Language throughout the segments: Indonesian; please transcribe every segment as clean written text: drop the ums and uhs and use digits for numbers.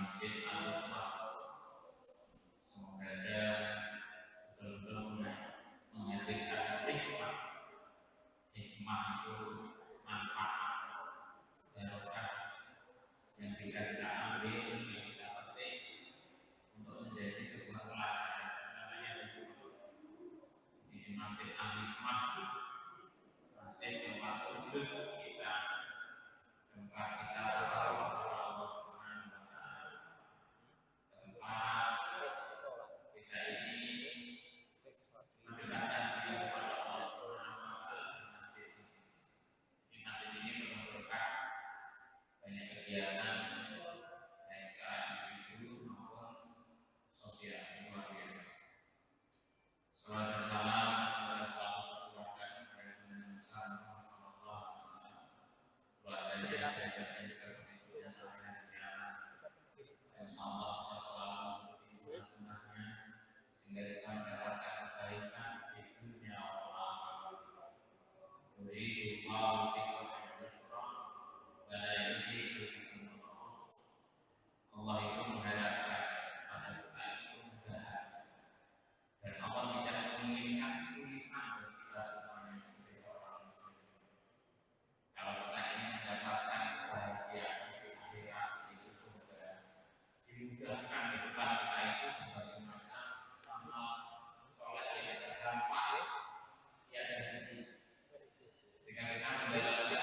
Masjid Al-Hikmah. Semoga saja betul-betul menghadirkan hikmah. Hikmah itu manfaat barokah yang bisa kita ambil, yang kita petik untuk menjadi sebuah pelajaran. Namanya di Masjid Al-Hikmah, masjid tempat sujud kita, tempat kita tahu kepada Allah Subhanahu wa Ta'ala, tempat kita ini mendekatkan diri kepada Allah Subhanahu wa Ta'ala di masjid ini. Di masjid ini penuh berkah, banyak kegiatan baik secara individu maupun sosial, luar biasa. Salam dan salam semoga selalu tercurahkan kepada Nabi besar Muhammad sallallahu alaihi wasallam, keluarganya, sahabatnya, dan juga pengikutnya sampai hari kiamat. Insyaallah kita selalu mengikuti sunnah-sunnahnya sehingga kita mendapatkan kebaikan di dunia wal akhirah. Yuridu Allahu bikum al-yusra wa la yuridu bikum al-usra. Allah itu mengharapkan pada kita itu mudahan, dan Allah tidak menginginkan kesulitan bagi kita semuanya sebagai seorang muslim. Kalau kita ingin mendapatkan kebahagiaan di akhirat yaitu surga, dimudahkan di depan kita itu berbagai macam amal soleh yang terdampak tiada henti. Jika kita menjalankan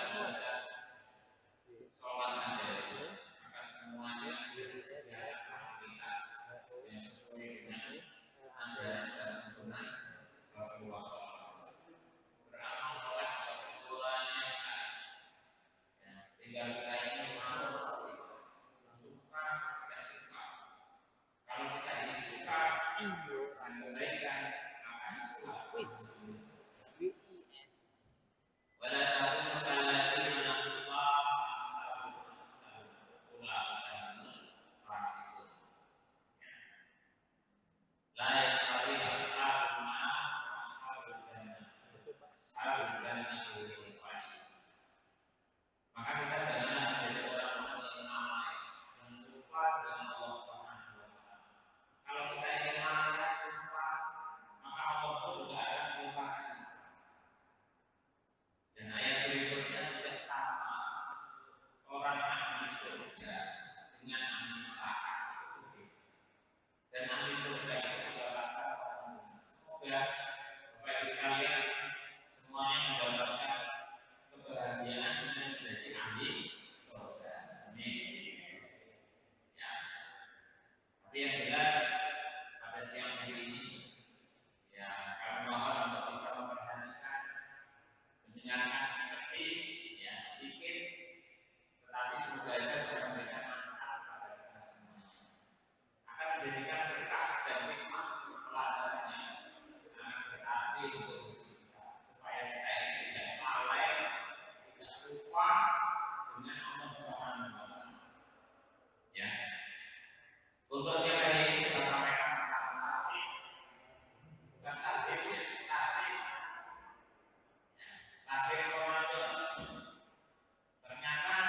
sholat saja itu, maka semuanya sudah disediakan fasilitas yang sesuai dengan ajaran dan tuntunan Rasulullah SAW. Beramal soleh atau keduanya sah. Ya, tinggal kita ini mau suka tidak suka. Kalau kita ini suka, dan kebaikan akan habis. Wala takunu kalladzina nasullah la yastawi ashabul nar wa ashabul jannah. Ashabul jannah humul faizun. Maka kita jangan menjadi orang-orang yang lalai, yang lupa dengan Allah Subhanahu wa Ta'ala. Kalau kita ingin lalai, lupa, maka Allah pun juga akan melupakan kita. Dan ayat berikutnya tidak sama. Orang ahli surga dengan ahli neraka itu berbeda. Dan ahli surga itu mendapatkan orang. Semoga Bapak Ibu sekalian semuanya mendapatkan kebahagiaan dengan menjadi ahli surga. Amin. Ya. Tapi yang jelas pada siang hari ini, ya kami mohon untuk bisa memperhatikan, mendengarkan sedikit, tetapi semoga saja bisa memberikan manfaat pada kita semuanya. Akan menjadikan berkah dan hikmah pelajarannya sangat berarti untuk kita, supaya kita ini tidak lalai, tidak lupa dengan Allah Subhanahu wa Ta'ala. Ya. Untuk siang hari ini kita sampaikan tentang tahlil. Bukan tahlil ya, tahlil. Tahlil Ramadan. Ternyata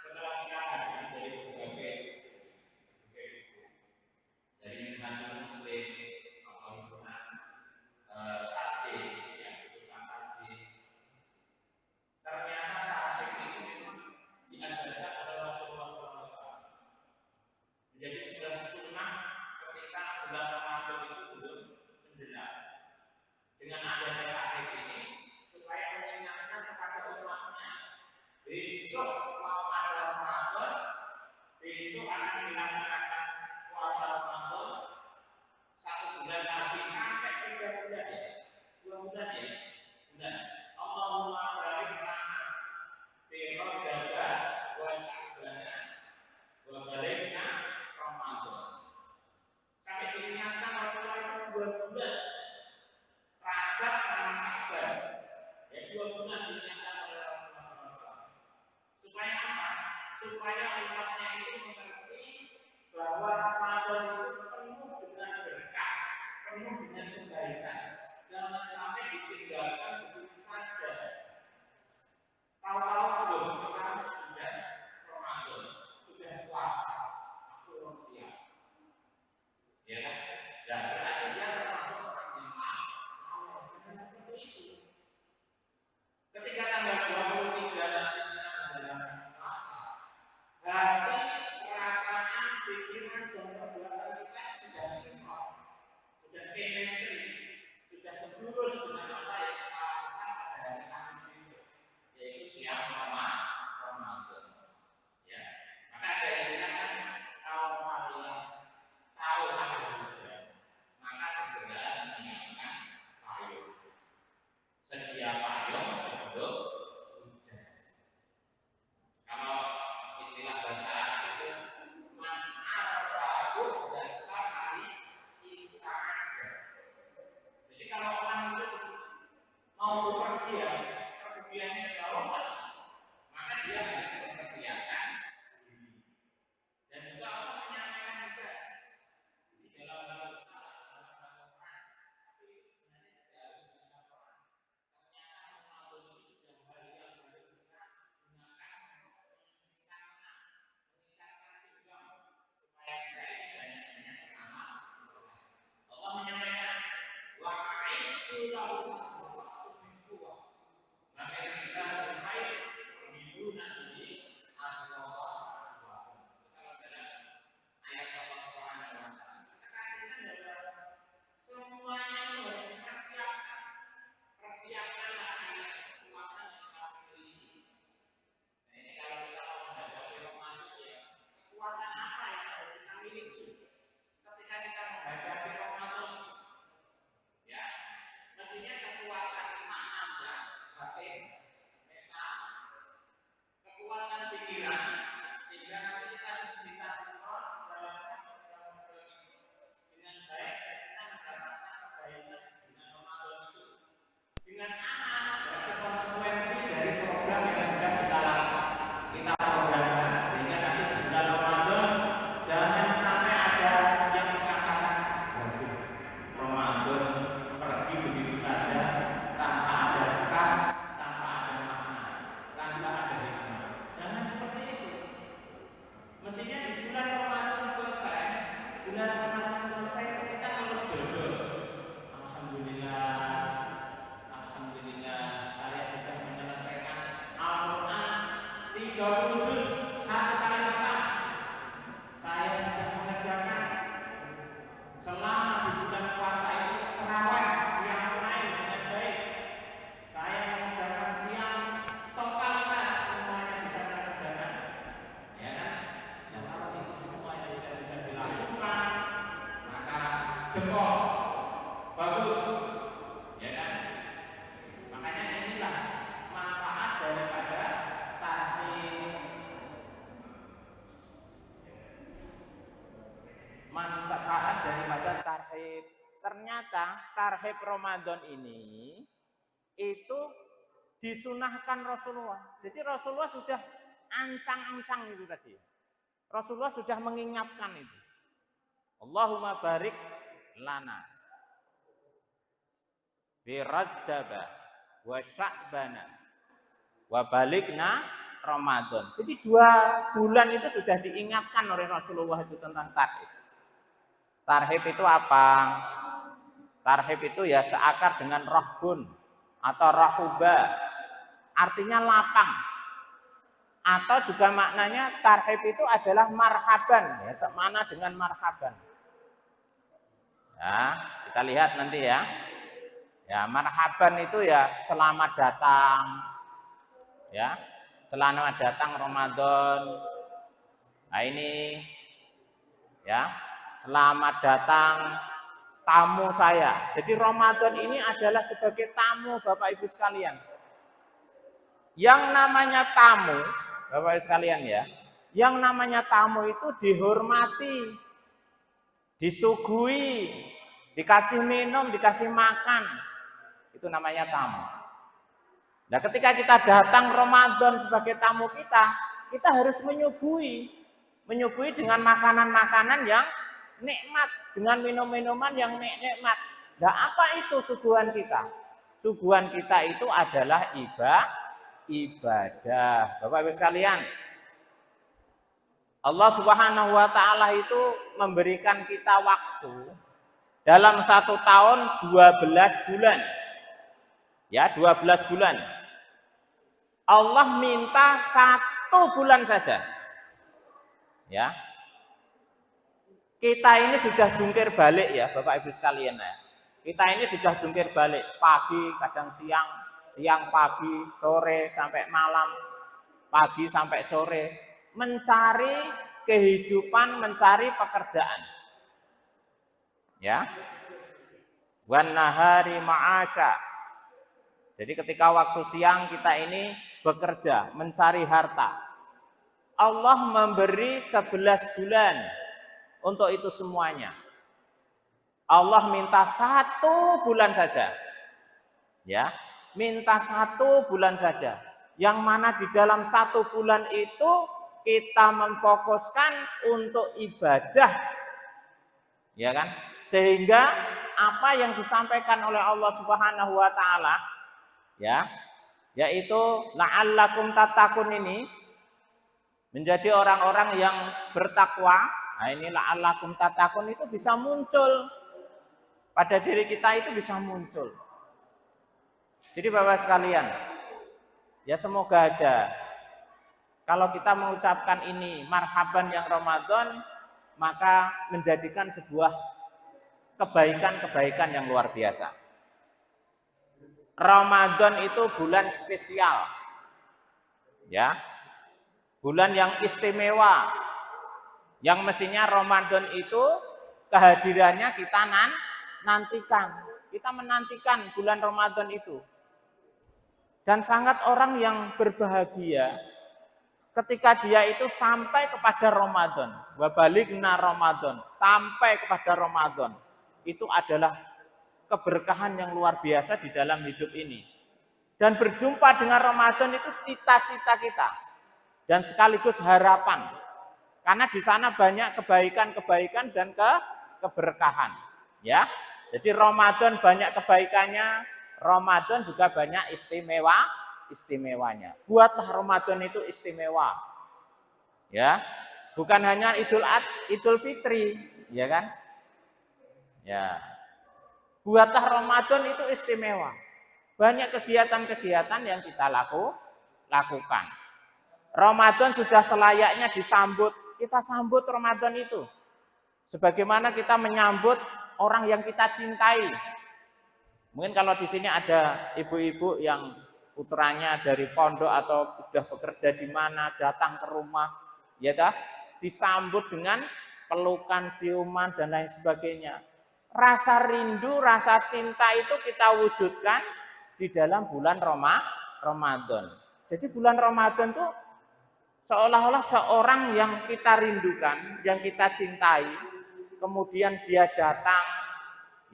setelah kita kaji dari berbagai buku, dari Minhajul Muslim, atau himpunan takjil, ya, tulisan takjil, ternyata tahlil ini memang diajarkan oleh Rasulullah SAW. Menjadi sudah sunnah ketika bulan Ramadan itu belum menjelang. Dengan adanya tahlil ini, supaya mengingatkan kepada umatnya, besok mau ada Ramadan, besok akan dilaksanakan puasa Ramadan 1 bulan lagi sampai 3 bulan ya, 2 bulan ya, bulan. Allahumma barik lana fi Rajab wa Sya'ban wa balighna Ramadan. Sampai diingatkan Rasulullah itu 2 bulan, Rajab sama Sya'ban, ya 2 bulan diingatkan oleh Rasulullah SAW. Supaya apa? Supaya umatnya itu mengerti bahwa Ya kan? Dan berarti dia termasuk orang yang seperti itu. Ketika tanggal 23 nanti kita menjalankan puasa, hati, perasaan, pikiran, dan perbuatan kita sudah sinkron, sudah chemistry, sudah sejurus dengan apa yang kita lakukan pada hari Kamis besok, yaitu siang Ramadan. Ya, maka ada istilah kan kalau kalian tahu ada hujan, maka segera menyiapkan payung. Sedia payung sebelum hujan. Kalau istilah bahasa Arab itu man arafahu dasari ista'ada. Jadi kalau orang itu mau bepergian, pergiannya jauh, maka dia harus mempersiapkan diri. Dan juga Allah menyampaikan juga di dalam Allah menyampaikan wa'aitu lahu aswatu min quwwah maka kita berkhair biduna ini Allah. Kalau dalam ayat Allah Subhanahu wa taala katakan bahwa semuanya harus dipersiapkan. Persiapkanlah kalian kekuatan yang kamu miliki. Nah, ini kalau kita mau menghadapi Ramadan ya, kekuatan apa yang harus kita miliki ketika kita menghadapi Ramadan? Ya, mestinya kekuatan makna, batin, mental, kekuatan pikiran, sehingga nanti kita bisa sinkron menjalankan program itu dengan baik dan kita mendapatkan kebaikan dengan Ramadan itu dengan aman. Berarti konsekuensi dari program yang sudah kita lakukan, kita programkan, sehingga nanti di bulan Ramadan jangan sampai ada yang mengatakan Ramadan pergi begitu saja tanpa ada bekas, tanpa ada makna, tanpa ada hikmah. Jangan seperti itu. Mestinya di bulan Ramadan selesai, kita terus dodol. Alhamdulillah, saya sudah menyelesaikan Al-Quran 30 juz satu kali khatam. Saya sudah mengerjakan selama di bulan puasa itu terawih yang lain dengan baik. Saya mengerjakan siang totalitas semuanya bisa saya kerjakan, ya kan? Dan kalau itu semuanya sudah bisa dilakukan, maka jempol bagus, ya kan? Makanya inilah manfaat daripada tarhib. Manfaat daripada tarhib. Ternyata tarhib Ramadan ini itu disunahkan Rasulullah. Jadi Rasulullah sudah ancang-ancang itu tadi. Rasulullah sudah mengingatkan itu. Allahumma barik lana fi Rajab wa Sya'bana wa balikna Ramadan. Jadi 2 bulan itu sudah diingatkan oleh Rasulullah itu tentang tarhib. Tarhib itu apa? Tarhib itu ya seakar dengan rahbun atau rahuba, artinya lapang. Atau juga maknanya tarhib itu adalah marhaban, ya semana dengan marhaban. Ya, kita lihat nanti ya. Ya, marhaban itu ya selamat datang. Ya, selamat datang Ramadan. Nah ini ya, selamat datang tamu saya. Jadi Ramadan ini adalah sebagai tamu Bapak Ibu sekalian. Yang namanya tamu, Bapak Ibu sekalian ya, yang namanya tamu itu dihormati, disuguhi, dikasih minum, dikasih makan. Itu namanya tamu. Nah, ketika kita datang Ramadan sebagai tamu kita harus menyuguhi dengan makanan-makanan yang nikmat, dengan minum-minuman yang nikmat. Nah, apa itu suguhan kita? Suguhan kita itu adalah ibadah. Bapak Ibu sekalian. Allah Subhanahu wa taala itu memberikan kita waktu dalam 1 tahun 12 bulan. Ya, 12 bulan. Allah minta 1 bulan saja. Ya. Kita ini sudah jungkir balik ya, Bapak Ibu sekalian ya. Kita ini sudah jungkir balik, pagi, kadang siang, siang pagi, sore sampai malam, pagi sampai sore, mencari kehidupan, mencari pekerjaan. Ya. Wan nahari ma'asya. Jadi ketika waktu siang kita ini bekerja, mencari harta. Allah memberi 11 bulan untuk itu semuanya. Allah minta 1 bulan saja. Ya, minta 1 bulan saja. Yang mana di dalam 1 bulan itu kita memfokuskan untuk ibadah. Ya kan? Sehingga apa yang disampaikan oleh Allah Subhanahu wa taala ya, yaitu la'allakum tattaqun ini menjadi orang-orang yang bertakwa. Nah, ini la'allakum tattaqun itu bisa muncul pada diri kita, itu bisa muncul. Jadi Bapak sekalian, ya semoga aja kalau kita mengucapkan ini marhaban yang Ramadan, maka menjadikan sebuah kebaikan-kebaikan yang luar biasa. Ramadan itu bulan spesial. Ya. Bulan yang istimewa. Yang mestinya Ramadan itu kehadirannya kita nantikan. Kita menantikan bulan Ramadan itu. Dan sangat orang yang berbahagia ketika dia itu sampai kepada Ramadan. Wa balighna Ramadan, sampai kepada Ramadan. Itu adalah keberkahan yang luar biasa di dalam hidup ini. Dan berjumpa dengan Ramadan itu cita-cita kita dan sekaligus harapan. Karena di sana banyak kebaikan-kebaikan dan keberkahan, ya. Jadi Ramadan banyak kebaikannya, Ramadan juga banyak istimewanya. Buatlah Ramadan itu istimewa. Ya. Bukan hanya Idul Fitri, ya kan? Ya. Buatlah Ramadan itu istimewa. Banyak kegiatan-kegiatan yang kita lakukan. Ramadan sudah selayaknya disambut. Kita sambut Ramadan itu. Sebagaimana kita menyambut orang yang kita cintai. Mungkin kalau di sini ada ibu-ibu yang putranya dari pondok atau sudah bekerja di mana, datang ke rumah, ya dah, disambut dengan pelukan, ciuman dan lain sebagainya. Rasa rindu, rasa cinta itu kita wujudkan di dalam bulan Ramadan. Jadi bulan Ramadan itu seolah-olah seorang yang kita rindukan, yang kita cintai, kemudian dia datang,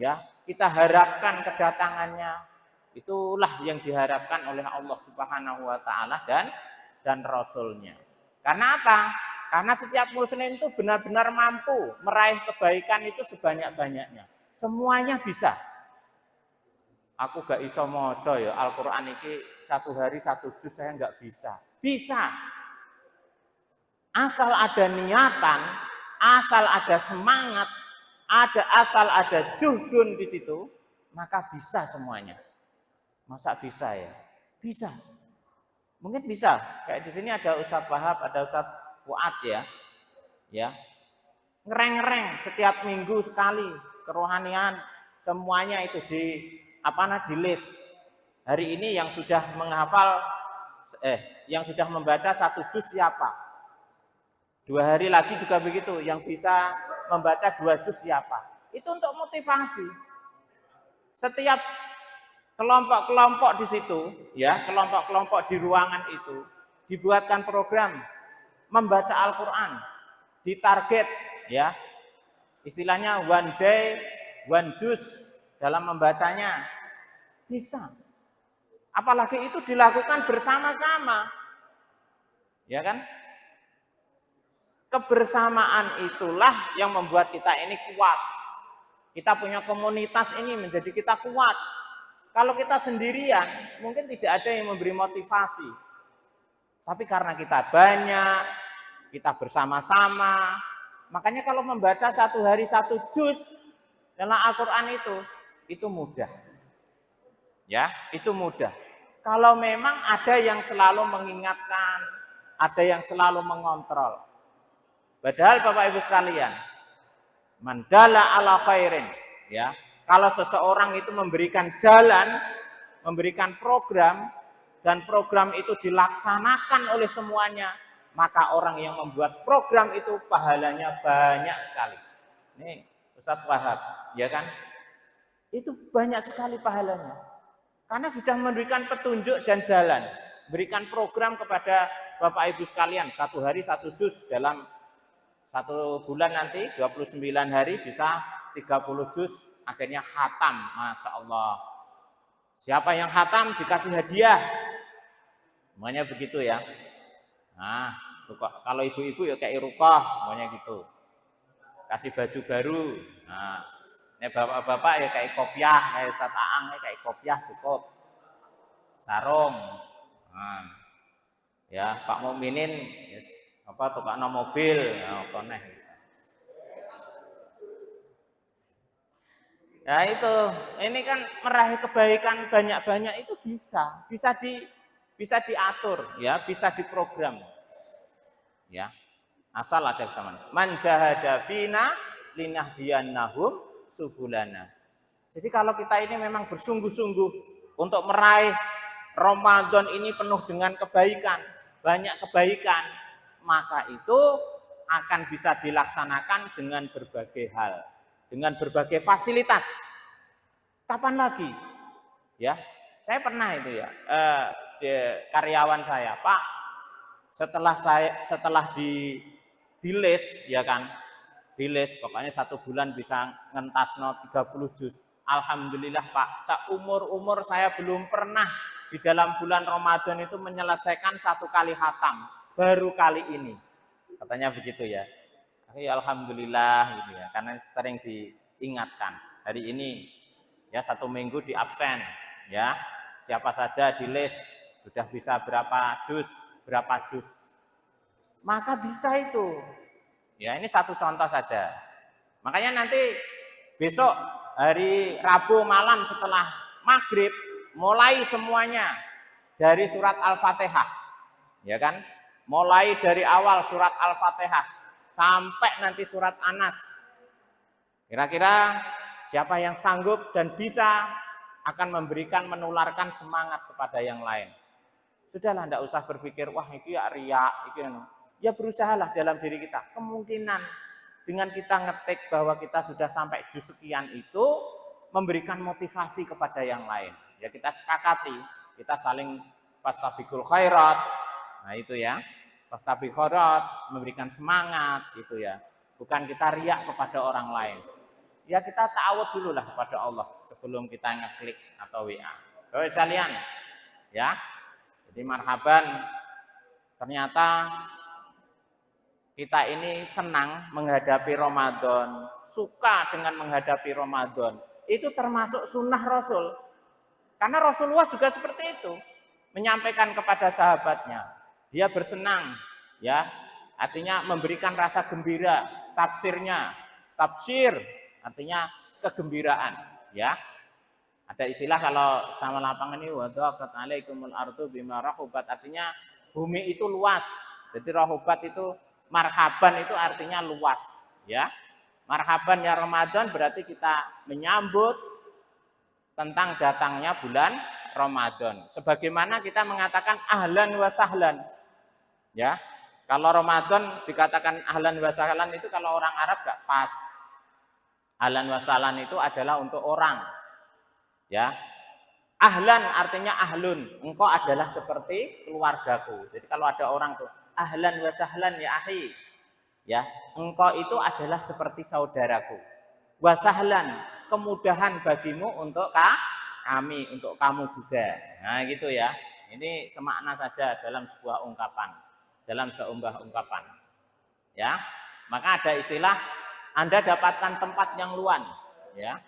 ya, kita harapkan kedatangannya. Itulah yang diharapkan oleh Allah Subhanahu wa taala dan Rasul-Nya. Karena apa? Karena setiap muslim itu benar-benar mampu meraih kebaikan itu sebanyak-banyaknya. Semuanya bisa. Aku gak iso maca ya Al-Qur'an iki 1 hari 1 juz, saya gak bisa. Bisa. Asal ada niatan, asal ada semangat, asal ada juhdun di situ, maka bisa semuanya. Masa bisa ya? Bisa. Mungkin bisa. Kayak di sini ada Ustadz Wahab, ada Ustadz Fuad ya. Ya. Ngereng-ngereng setiap minggu sekali kerohanian, semuanya itu di list. Hari ini yang sudah menghafal yang sudah membaca 1 juz siapa? 2 hari lagi juga begitu, yang bisa membaca 2 juz siapa? Itu untuk motivasi. Setiap kelompok-kelompok di situ, ya, kelompok-kelompok di ruangan itu dibuatkan program membaca Al-Qur'an, ditarget, ya. Istilahnya one day, one juz dalam membacanya. Bisa. Apalagi itu dilakukan bersama-sama. Ya kan? Kebersamaan itulah yang membuat kita ini kuat. Kita punya komunitas ini menjadi kita kuat. Kalau kita sendirian, mungkin tidak ada yang memberi motivasi. Tapi karena kita banyak, kita bersama-sama. Makanya kalau membaca satu hari satu juz dalam Al-Quran itu mudah. Ya, itu mudah. Kalau memang ada yang selalu mengingatkan, ada yang selalu mengontrol. Padahal Bapak Ibu sekalian, mandala ala khairin, ya. Kalau seseorang itu memberikan jalan, memberikan program, dan program itu dilaksanakan oleh semuanya, maka orang yang membuat program itu pahalanya banyak sekali. Nih, Ustadz Wahab, ya kan? Itu banyak sekali pahalanya. Karena sudah memberikan petunjuk dan jalan, berikan program kepada Bapak Ibu sekalian, satu hari satu juz dalam satu bulan nanti 29 hari bisa 30 juz, akhirnya khatam, Masya Allah. Siapa yang khatam dikasih hadiah, semuanya begitu ya. Nah, kalau ibu-ibu ya kayak Ruqah, semuanya gitu. Kasih baju baru. Nah, ini bapak-bapak ya kayak kopiah, kayak Ustaz Aang ya kayak kopiah cukup. Sarung. Nah, ya Pak Mukminin yes, tukang mobil, apa neh. Ya itu, ini kan meraih kebaikan banyak-banyak itu bisa diatur, ya, bisa diprogram. Ya. Asal ada kesamaan. Man jahada fina linahdiyannahum subulana. Jadi kalau kita ini memang bersungguh-sungguh untuk meraih Ramadan ini penuh dengan kebaikan, banyak kebaikan, maka itu akan bisa dilaksanakan dengan berbagai hal, dengan berbagai fasilitas. Kapan lagi? Ya, saya pernah itu ya, karyawan saya, Pak, setelah diles ya kan, diles pokoknya 1 bulan bisa ngentasno 30 juz. Alhamdulillah Pak, seumur-umur saya belum pernah di dalam bulan Ramadan itu menyelesaikan 1 kali khatam, baru kali ini. Katanya begitu ya. Alhamdulillah gitu ya, karena sering diingatkan. Hari ini ya 1 minggu di absen ya. Siapa saja di les sudah bisa berapa juz. Maka bisa itu. Ya, ini 1 contoh saja. Makanya nanti besok hari Rabu malam setelah maghrib mulai semuanya dari surat Al-Fatihah. Ya kan? Mulai dari awal surat Al-Fatihah sampai nanti surat Anas. Kira-kira siapa yang sanggup dan bisa akan menularkan semangat kepada yang lain. Sudahlah, tidak usah berpikir, wah itu ya riya, ya berusahalah dalam diri kita. Kemungkinan dengan kita ngetik bahwa kita sudah sampai juz sekian itu memberikan motivasi kepada yang lain. Ya kita sepakati, kita saling fastabiqul khairat. Nah itu ya, fastabiqul khairat, memberikan semangat gitu ya. Bukan kita riak kepada orang lain. Ya kita ta'awud dulu lah kepada Allah sebelum kita ngeklik atau WA. Bapak sekalian, ya. Jadi marhaban, ternyata kita ini senang menghadapi Ramadan, suka dengan menghadapi Ramadan. Itu termasuk sunnah Rasul. Karena Rasulullah juga seperti itu, menyampaikan kepada sahabatnya. Dia bersenang, ya, artinya memberikan rasa gembira. Tafsir, artinya kegembiraan, ya. Ada istilah kalau sama lapangan ini wadaqat alaikumul ardu bima rahubat, artinya bumi itu luas. Jadi rahubat itu marhaban itu artinya luas, ya. Marhaban ya Ramadan berarti kita menyambut tentang datangnya bulan Ramadan. Sebagaimana kita mengatakan ahlan wa sahlan. Ya. Kalau Ramadan dikatakan ahlan wa sahlan itu kalau orang Arab enggak pas. Ahlan wa sahlan itu adalah untuk orang. Ya. Ahlan artinya ahlun, engkau adalah seperti keluargaku. Jadi kalau ada orang tuh ahlan wa sahlan ya akhi. Ya, engkau itu adalah seperti saudaraku. Wa sahlan, kemudahan bagimu untuk kami, untuk kamu juga. Nah, gitu ya. Ini semakna saja dalam sebuah ungkapan, dalam sebuah ungkapan. Ya. Maka ada istilah Anda dapatkan tempat yang luas, ya.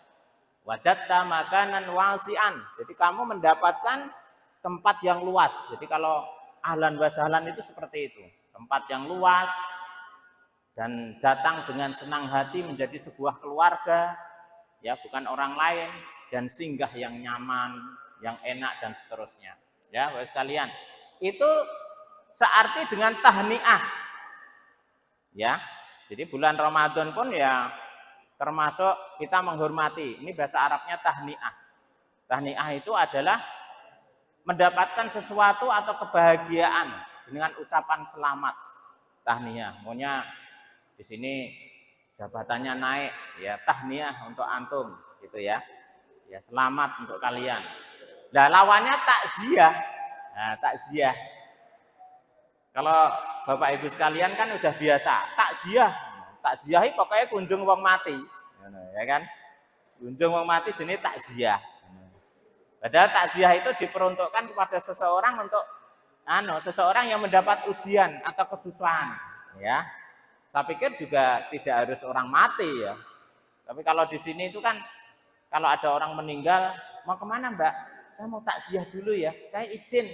Wajadta makanan wasi'an. Jadi kamu mendapatkan tempat yang luas. Jadi kalau ahlan wa sahlan itu seperti itu. Tempat yang luas, dan datang dengan senang hati menjadi sebuah keluarga, ya, bukan orang lain, dan singgah yang nyaman, yang enak dan seterusnya. Ya, Bapak sekalian, itu searti dengan tahniah. Ya. Jadi bulan Ramadan pun ya termasuk kita menghormati. Ini bahasa Arabnya tahniah. Tahniah itu adalah mendapatkan sesuatu atau kebahagiaan dengan ucapan selamat. Tahniah, maunya di sini jabatannya naik, ya tahniah untuk antum, gitu ya. Ya selamat untuk kalian. Nah lawannya takziah. Nah takziah. Kalau Bapak Ibu sekalian kan udah biasa takziah. Takziah itu pokoknya kunjung wong mati, ya kan? Kunjung wong mati jenis takziah. Padahal takziah itu diperuntukkan kepada seseorang untuk seseorang yang mendapat ujian atau kesusahan, ya. Saya pikir juga tidak harus orang mati ya. Tapi kalau di sini itu kan kalau ada orang meninggal, mau kemana Mbak? Saya mau takziah dulu ya. Saya izin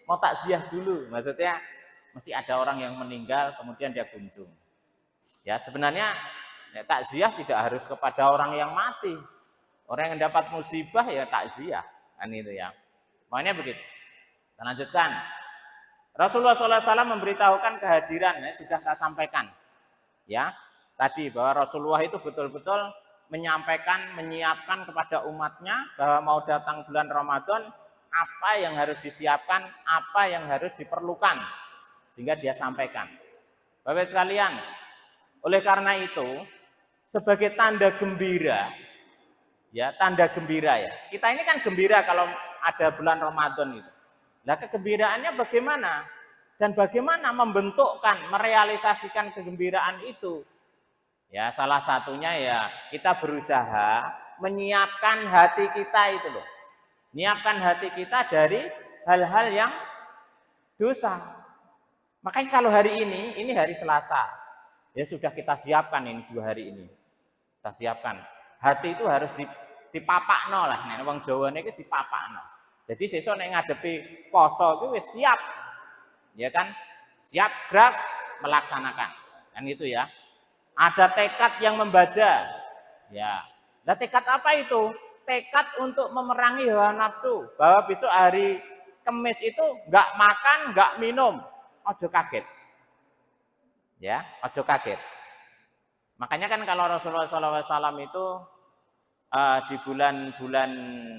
mau takziah dulu. Maksudnya mesti ada orang yang meninggal kemudian dia kunjung. Ya sebenarnya takziah tidak harus kepada orang yang mati. Orang yang dapat musibah ya takziah. Kan itu ya. Makanya begitu. Kita lanjutkan. Rasulullah SAW memberitahukan kehadiran, ya, sudah tak sampaikan. Ya, tadi bahwa Rasulullah itu betul-betul menyampaikan, menyiapkan kepada umatnya bahwa mau datang bulan Ramadan, apa yang harus disiapkan, apa yang harus diperlukan, sehingga dia sampaikan. Bapak sekalian, oleh karena itu, sebagai tanda gembira, ya tanda gembira ya. Kita ini kan gembira kalau ada bulan Ramadan itu. Nah kegembiraannya bagaimana? Dan bagaimana membentukkan, merealisasikan kegembiraan itu? Ya salah satunya ya kita berusaha menyiapkan hati kita itu loh. Menyiapkan hati kita dari hal-hal yang dosa. Makanya kalau hari ini hari Selasa. Ya sudah kita siapkan ini 2 hari ini. Kita siapkan. Hati itu harus dipapakno lah. Nek wong Jawa niki dipapakno. Jadi sesuk nek ngadepi poso itu wis siap. Ya kan? Siap gerak melaksanakan. Kan gitu ya. Ada tekad yang membaja. Ya. Nah, tekad apa itu? Tekad untuk memerangi hawa nafsu. Bahwa besok hari Kamis itu enggak makan, enggak minum. Ojo kaget. Ya, ojo kaget. Makanya kan kalau Rasulullah SAW itu di bulan-bulan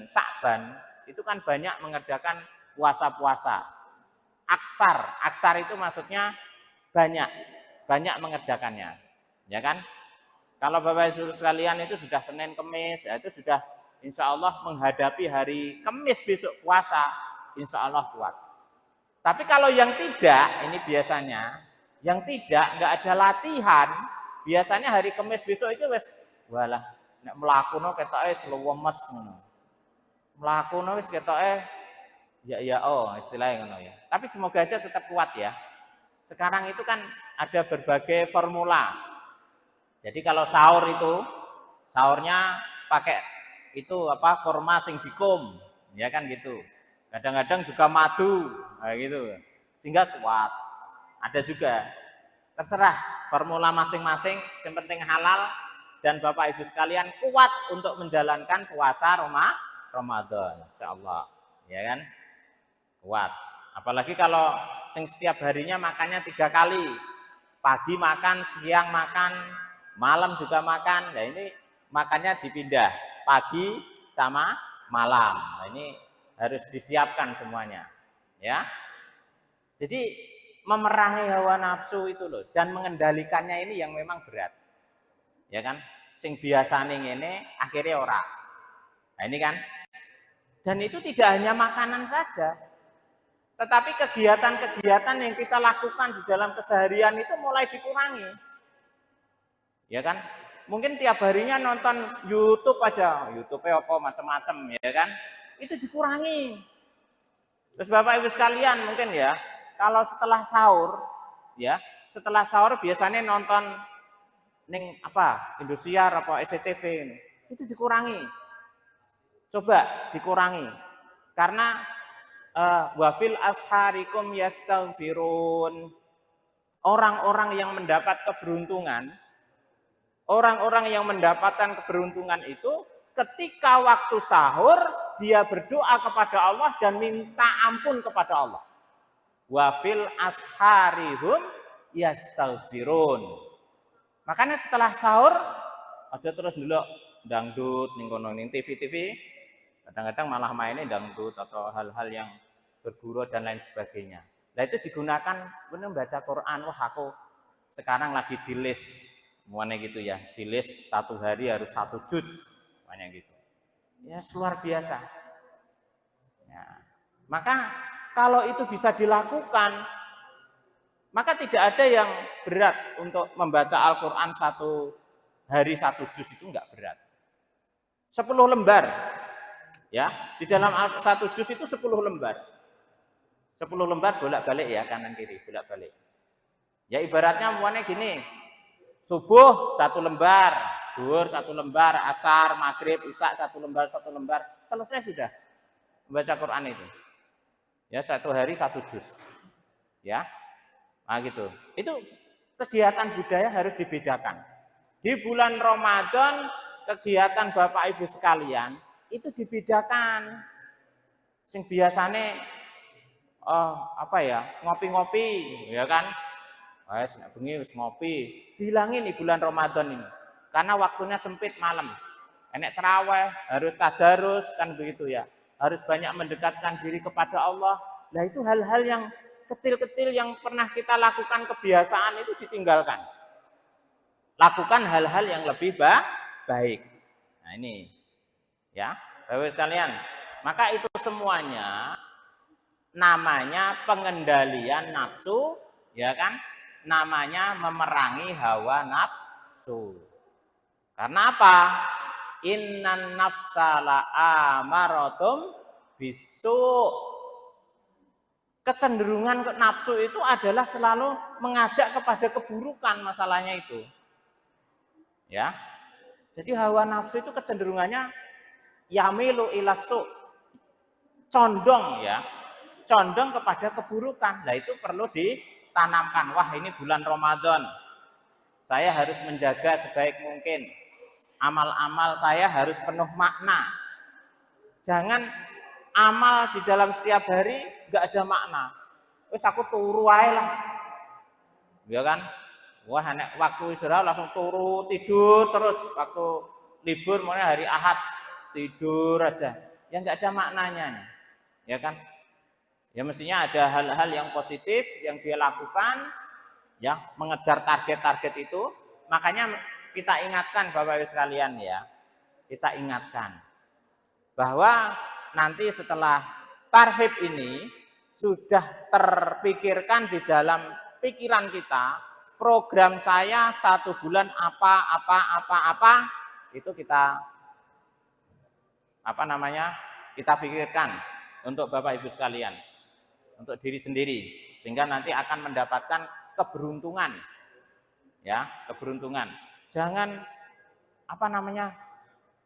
Sa'ban itu kan banyak mengerjakan puasa-puasa. Aksar itu maksudnya banyak mengerjakannya, ya kan? Kalau Bapak Ibu sekalian itu sudah Senin Kemis, ya itu sudah insya Allah menghadapi hari Kemis besok puasa, insya Allah kuat. Tapi kalau yang tidak, ini biasanya, yang tidak nggak ada latihan, biasanya hari Kemis besok itu wes, walah, nek melakuno ketoke slewemes ngono. Melakuno wis ketoke ya oh istilahnya ngono ya. Tapi semoga aja tetap kuat ya. Sekarang itu kan ada berbagai formula. Jadi kalau sahur itu sahurnya pakai itu apa kurma sing dikum, ya kan gitu. Kadang-kadang juga madu, kayak gitu. Sehingga kuat. Ada juga terserah formula masing-masing, yang penting halal dan Bapak Ibu sekalian kuat untuk menjalankan puasa Ramadan, insyaallah, ya kan? Kuat. Apalagi kalau setiap harinya makannya 3 kali. Pagi makan, siang makan, malam juga makan. Nah ini makannya dipindah. Pagi sama malam. Nah ini harus disiapkan semuanya. Ya. Jadi memerangi hawa nafsu itu loh. Dan mengendalikannya ini yang memang berat. Ya kan? Sing biasane ngene akhirnya ora. Nah ini kan. Dan itu tidak hanya makanan saja. Tetapi kegiatan-kegiatan yang kita lakukan di dalam keseharian itu mulai dikurangi. Ya kan? Mungkin tiap harinya nonton YouTube aja, YouTube-nya apa macam-macam ya kan? Itu dikurangi. Terus Bapak Ibu sekalian mungkin ya, kalau setelah sahur ya, setelah sahur biasanya nonton ning apa? Indosiar apa SCTV ini. Itu dikurangi. Coba dikurangi. Karena wafil asharikum yastaghfirun. orang-orang yang mendapat keberuntungan, orang-orang yang mendapatkan keberuntungan itu ketika waktu sahur dia berdoa kepada Allah dan minta ampun kepada Allah. Wa fil asharihum yastaghfirun. Makanya setelah sahur aja terus dulu dangdut ning kono ning TV-TV. Kadang-kadang malah mainnya dangdut atau hal-hal yang bergurau dan lain sebagainya. Nah itu digunakan membaca Quran. Wah aku sekarang lagi di list, semuanya gitu ya. Di list 1 hari harus 1 juz, semuanya gitu. Ya luar biasa. Ya. Maka kalau itu bisa dilakukan, maka tidak ada yang berat untuk membaca Al-Quran 1 hari 1 juz itu enggak berat. 10 lembar, ya di dalam 1 juz itu 10 lembar. 10 lembar bolak-balik ya, kanan kiri bolak-balik. Ya ibaratnya muannya gini, subuh 1 lembar, zuhur 1 lembar, asar, maghrib, isya 1 lembar, selesai sudah membaca Quran itu. Ya 1 hari 1 juz. Ya, nah gitu. Itu kegiatan budaya harus dibedakan. Di bulan Ramadan kegiatan Bapak Ibu sekalian itu dibedakan. Sing biasane ngopi-ngopi, ya kan? Wes nek bengi wis ngopi, dihilangin di bulan Ramadan ini. Karena waktunya sempit malam. Enek tarawih, harus tadarus kan begitu ya. Harus banyak mendekatkan diri kepada Allah. Nah itu hal-hal yang kecil-kecil yang pernah kita lakukan kebiasaan itu ditinggalkan. Lakukan hal-hal yang lebih baik. Nah ini ya, Bapak sekalian. Maka itu semuanya namanya pengendalian nafsu, ya kan? Namanya memerangi hawa nafsu. Karena apa? Innan nafsa la'amaratum bisu. Kecenderungan ke nafsu itu adalah selalu mengajak kepada keburukan, masalahnya itu. Ya. Jadi hawa nafsu itu kecenderungannya yamilu ilasu. Condong ya. Condong kepada keburukan. Nah itu perlu ditanamkan. Wah ini bulan Ramadan. Saya harus menjaga sebaik mungkin. Amal-amal saya harus penuh makna. Jangan amal di dalam setiap hari nggak ada makna. Wes aku turu ae lah. Ya kan? Wah nek waktu istirahat langsung turu tidur terus, waktu libur mulai hari Ahad tidur aja. Ya nggak ada maknanya. Ya kan? Ya mestinya ada hal-hal yang positif yang dia lakukan, ya mengejar target-target itu. Makanya kita ingatkan Bapak Ibu sekalian ya, kita ingatkan bahwa nanti setelah tarhib ini sudah terpikirkan di dalam pikiran kita, program saya 1 bulan apa itu kita kita pikirkan untuk Bapak Ibu sekalian, untuk diri sendiri, sehingga nanti akan mendapatkan keberuntungan, ya keberuntungan. Jangan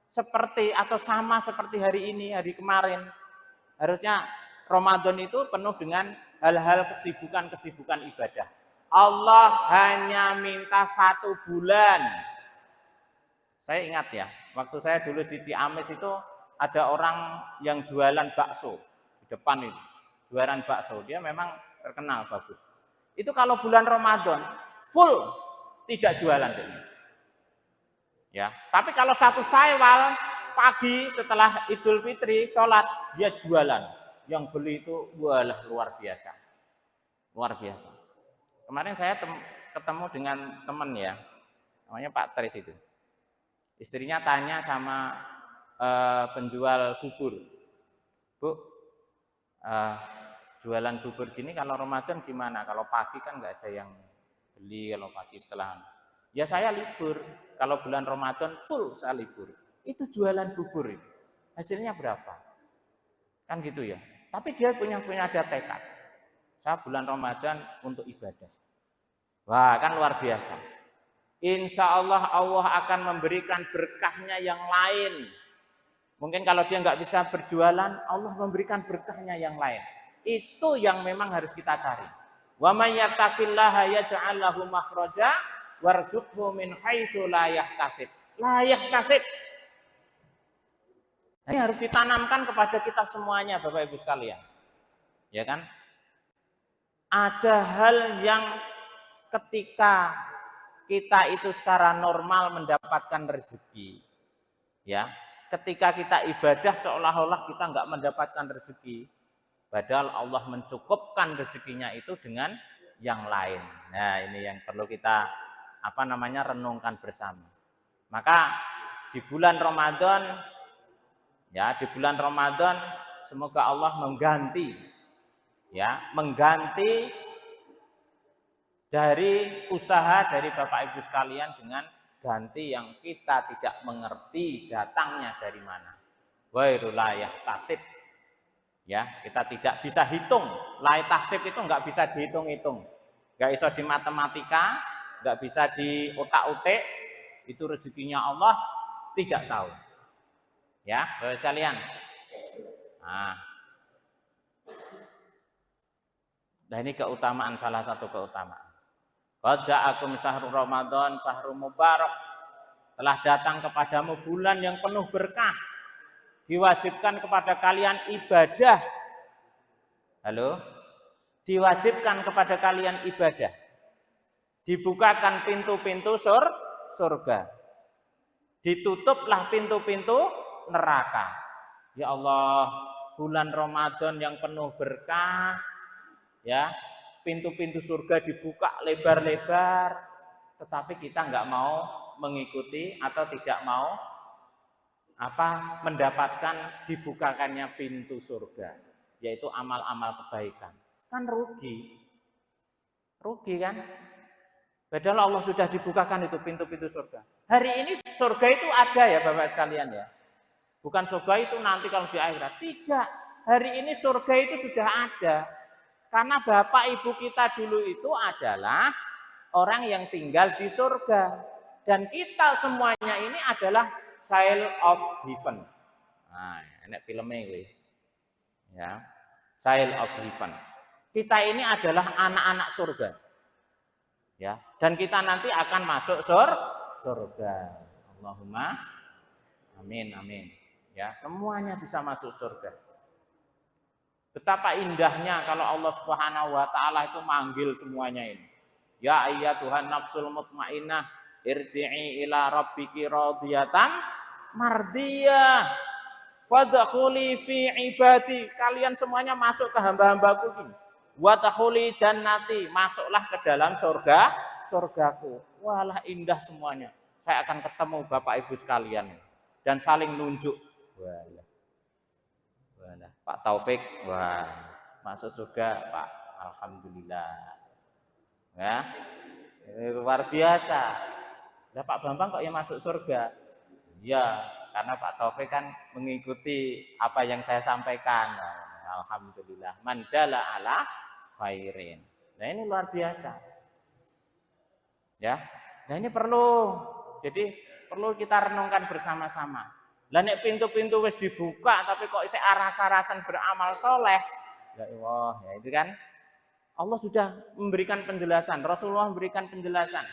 seperti atau sama seperti hari ini, hari kemarin. Harusnya Ramadan itu penuh dengan hal-hal kesibukan ibadah. Allah hanya minta 1 bulan. Saya ingat ya, waktu saya dulu di Ciamis itu ada orang yang jualan bakso di depan itu. Jualan bakso, dia memang terkenal bagus. Itu kalau bulan Ramadan full tidak jualan dia. Ya, tapi kalau 1 Syawal pagi setelah Idul Fitri sholat dia jualan. Yang beli itu walah luar biasa. Luar biasa. Kemarin saya ketemu dengan teman ya, namanya Pak Tris itu. Istrinya tanya sama penjual bubur. Bu, jualan bubur gini kalau Ramadan gimana? Kalau pagi kan nggak ada yang beli, kalau pagi setelah. Ya saya libur. Kalau bulan Ramadan full saya libur. Itu jualan bubur itu. Hasilnya berapa? Kan gitu ya. Tapi dia punya ada tekad. Saya bulan Ramadan untuk ibadah. Wah, kan luar biasa. Insya Allah Allah akan memberikan berkahnya yang lain. Mungkin kalau dia nggak bisa berjualan, Allah memberikan berkahnya yang lain. Itu yang memang harus kita cari. Wa may yattaqillaha yaj'al lahu makhraja warzuqhu min haitsu la yahtasib. La yahtasib. Ini harus ditanamkan kepada kita semuanya, Bapak Ibu sekalian. Ya kan? Ada hal yang ketika kita itu secara normal mendapatkan rezeki, ya, ketika kita ibadah seolah-olah kita nggak mendapatkan rezeki, padahal Allah mencukupkan rezekinya itu dengan yang lain. Nah, ini yang perlu kita renungkan bersama. Maka di bulan Ramadan, ya, di bulan Ramadan semoga Allah mengganti dari usaha dari Bapak Ibu sekalian dengan ganti yang kita tidak mengerti datangnya dari mana. Ghairul la yahtasib. Ya, kita tidak bisa hitung. La yahtasib itu enggak bisa dihitung-hitung. Enggak bisa di matematika, enggak bisa di otak-utik. Itu rezekinya Allah tidak tahu. Ya, Bapak sekalian. Nah, ini keutamaan, salah satu keutamaan. Qad ja'akum syahrul Ramadan syahrul mubarak. Telah datang kepadamu bulan yang penuh berkah. Diwajibkan kepada kalian ibadah. Halo? Diwajibkan kepada kalian ibadah. Dibukakan pintu-pintu surga. Ditutuplah pintu-pintu neraka. Ya Allah, bulan Ramadan yang penuh berkah, ya, pintu-pintu surga dibuka lebar-lebar, tetapi kita nggak mau mengikuti atau tidak mau mendapatkan dibukakannya pintu surga, yaitu amal-amal kebaikan. Kan rugi kan? Padahal Allah sudah dibukakan itu pintu-pintu surga. Hari ini surga itu ada ya Bapak sekalian ya. Bukan surga itu nanti kalau di akhirat. Tidak. Hari ini surga itu sudah ada. Karena bapak ibu kita dulu itu adalah orang yang tinggal di surga. Dan kita semuanya ini adalah child of heaven. Nah, enak filmnya ini. Ya. Child of heaven. Kita ini adalah anak-anak surga. Ya, dan kita nanti akan masuk surga. Allahumma amin amin. Ya, semuanya bisa masuk surga. Betapa indahnya kalau Allah Subhanahu wa taala itu manggil semuanya ini. Ya ayyatuhan nafsul mutmainnah irji'i ila rabbiki radiyatan mardiyah. Fadkhuli fi ibadi. Kalian semuanya masuk ke hamba-hambaku ini. Wa takhuli jannati. Masuklah ke dalam surgaku. Walah indah semuanya. Saya akan ketemu Bapak Ibu sekalian dan saling nunjuk. Walah. Pak Taufik, wah, masuk surga, Pak. Alhamdulillah. Ya, luar biasa. Lah Pak Bambang kok yang masuk surga? Ya, karena Pak Taufik kan mengikuti apa yang saya sampaikan. Alhamdulillah. Mandala ala khairin. Nah ini luar biasa. Ya, nah ini perlu. Jadi perlu kita renungkan bersama-sama. Lah nek pintu-pintu wis dibuka tapi kok isih aras-arasan beramal soleh, ya Allah, ya itu kan Allah sudah memberikan penjelasan, Rasulullah memberikan penjelasan.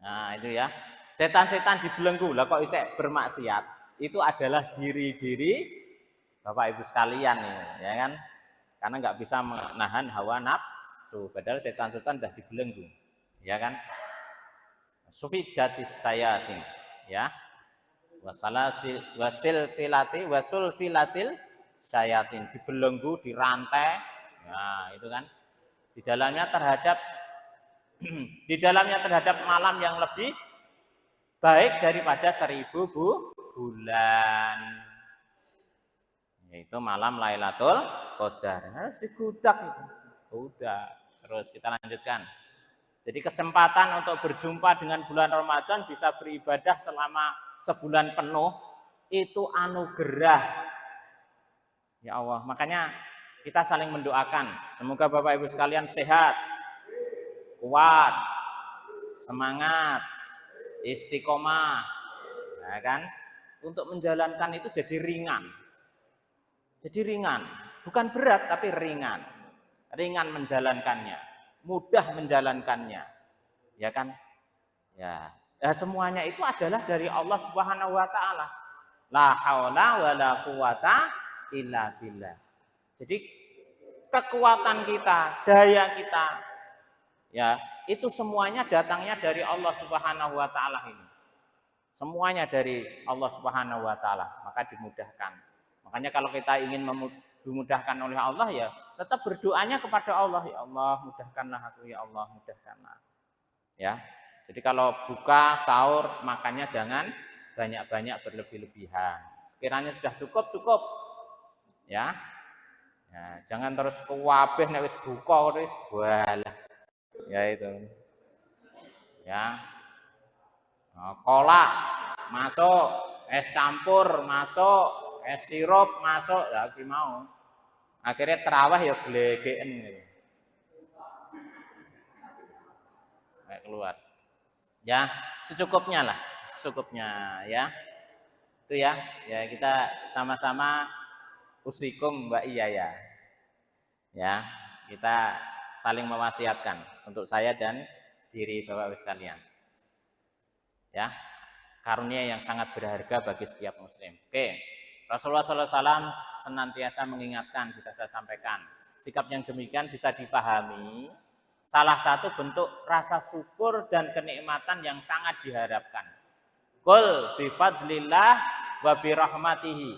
Nah itu ya, setan-setan dibelenggu, lah kok isih bermaksiat, itu adalah diri-diri Bapak Ibu sekalian ya kan, karena nggak bisa menahan hawa nafsu, padahal setan-setan sudah dibelenggu, ya kan. Sufidatis sayatin, ya. Wasil silatil sayatin, dibelenggu, dirantai. Nah, itu kan. Di dalamnya terhadap malam yang lebih baik daripada 1000 bulan. Yaitu malam Lailatul Qadar. Harus digudak itu. Udah. Terus kita lanjutkan. Jadi kesempatan untuk berjumpa dengan bulan Ramadan, bisa beribadah selama sebulan penuh, itu anugerah. Ya Allah, makanya kita saling mendoakan. Semoga Bapak Ibu sekalian sehat, kuat, semangat, istiqomah. Ya kan? Untuk menjalankan itu jadi ringan. Jadi ringan, bukan berat tapi ringan. ringan menjalankannya, mudah menjalankannya. Ya kan? Ya. Semuanya itu adalah dari Allah Subhanahu wa taala. La haula wala quwata illa billah. Jadi kekuatan kita, daya kita, ya, itu semuanya datangnya dari Allah Subhanahu wa taala ini. Semuanya dari Allah Subhanahu wa taala, maka dimudahkan. Makanya kalau kita ingin dimudahkan oleh Allah, ya tetap berdoanya kepada Allah, ya Allah mudahkanlah aku, ya Allah mudahkanlah. Ya. Jadi kalau buka sahur makannya jangan banyak-banyak berlebih-lebihan. Sekiranya sudah cukup. Ya. Ya, jangan terus kuwabeh nek wis buka wis walah. Ya itu. Ya. Kolak masuk, es campur masuk, es sirup masuk, ya ki mau. Akhirnya terawih ya glegeken gitu. Kayak keluar. Ya, secukupnya lah, secukupnya ya. Itu ya. Ya kita sama-sama usikum Mbak Iya ya. Ya, kita saling mewasiatkan untuk saya dan diri Bapak Ibu sekalian. Ya, karunia yang sangat berharga bagi setiap muslim. Oke, Rasulullah SAW senantiasa mengingatkan, sudah saya sampaikan, sikap yang demikian bisa dipahami salah satu bentuk rasa syukur dan kenikmatan yang sangat diharapkan. Qul bifadlillah wa birahmatihi.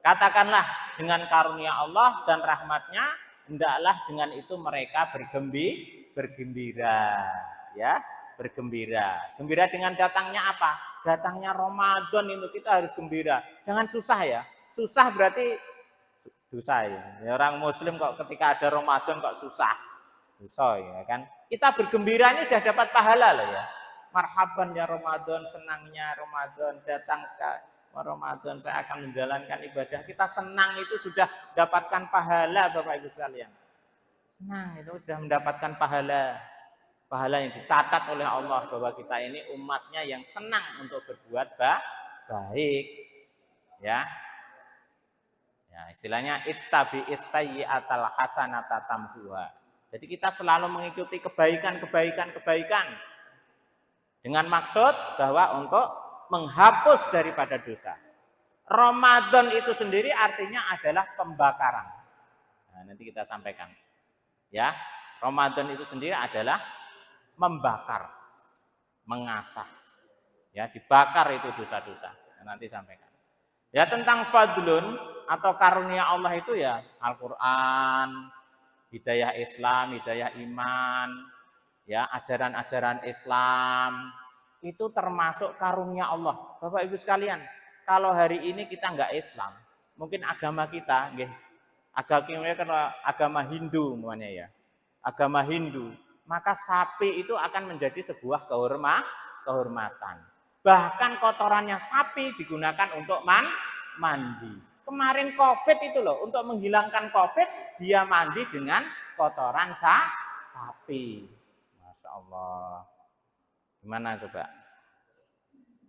Katakanlah dengan karunia Allah dan rahmatnya, hendaklah dengan itu mereka bergembira, ya. Bergembira. Gembira dengan datangnya apa? Datangnya Ramadan itu kita harus gembira. Jangan susah ya. Susah berarti dosa ya. Orang muslim kok ketika ada Ramadan kok susah. Dosa ya kan. Kita bergembira ini sudah dapat pahala loh ya. Marhaban ya Ramadan, senangnya Ramadan datang sekali. Ramadan saya akan menjalankan ibadah. Kita senang itu sudah dapatkan pahala Bapak Ibu sekalian. Senang itu sudah mendapatkan pahala. Pahala yang dicatat oleh Allah bahwa kita ini umatnya yang senang untuk berbuat baik, ya. Ya, istilahnya ittabi'is sayyi'atal hasanata tamhuha. Jadi kita selalu mengikuti kebaikan dengan maksud bahwa untuk menghapus daripada dosa. Ramadan itu sendiri artinya adalah pembakaran. Nah, nanti kita sampaikan. Ya, Ramadan itu sendiri adalah membakar, mengasah, ya dibakar itu dosa-dosa. Nanti sampaikan. Ya tentang fadlun atau karunia Allah itu ya Al-Quran, hidayah Islam, hidayah iman, ya ajaran-ajaran Islam itu termasuk karunia Allah. Bapak Ibu sekalian, kalau hari ini kita nggak Islam, mungkin agama kita, agama Hindu namanya ya, agama Hindu. Maka sapi itu akan menjadi sebuah kehormatan. Bahkan kotorannya sapi digunakan untuk mandi. Kemarin COVID itu loh, untuk menghilangkan COVID, dia mandi dengan kotoran sapi. Masya Allah. Gimana coba?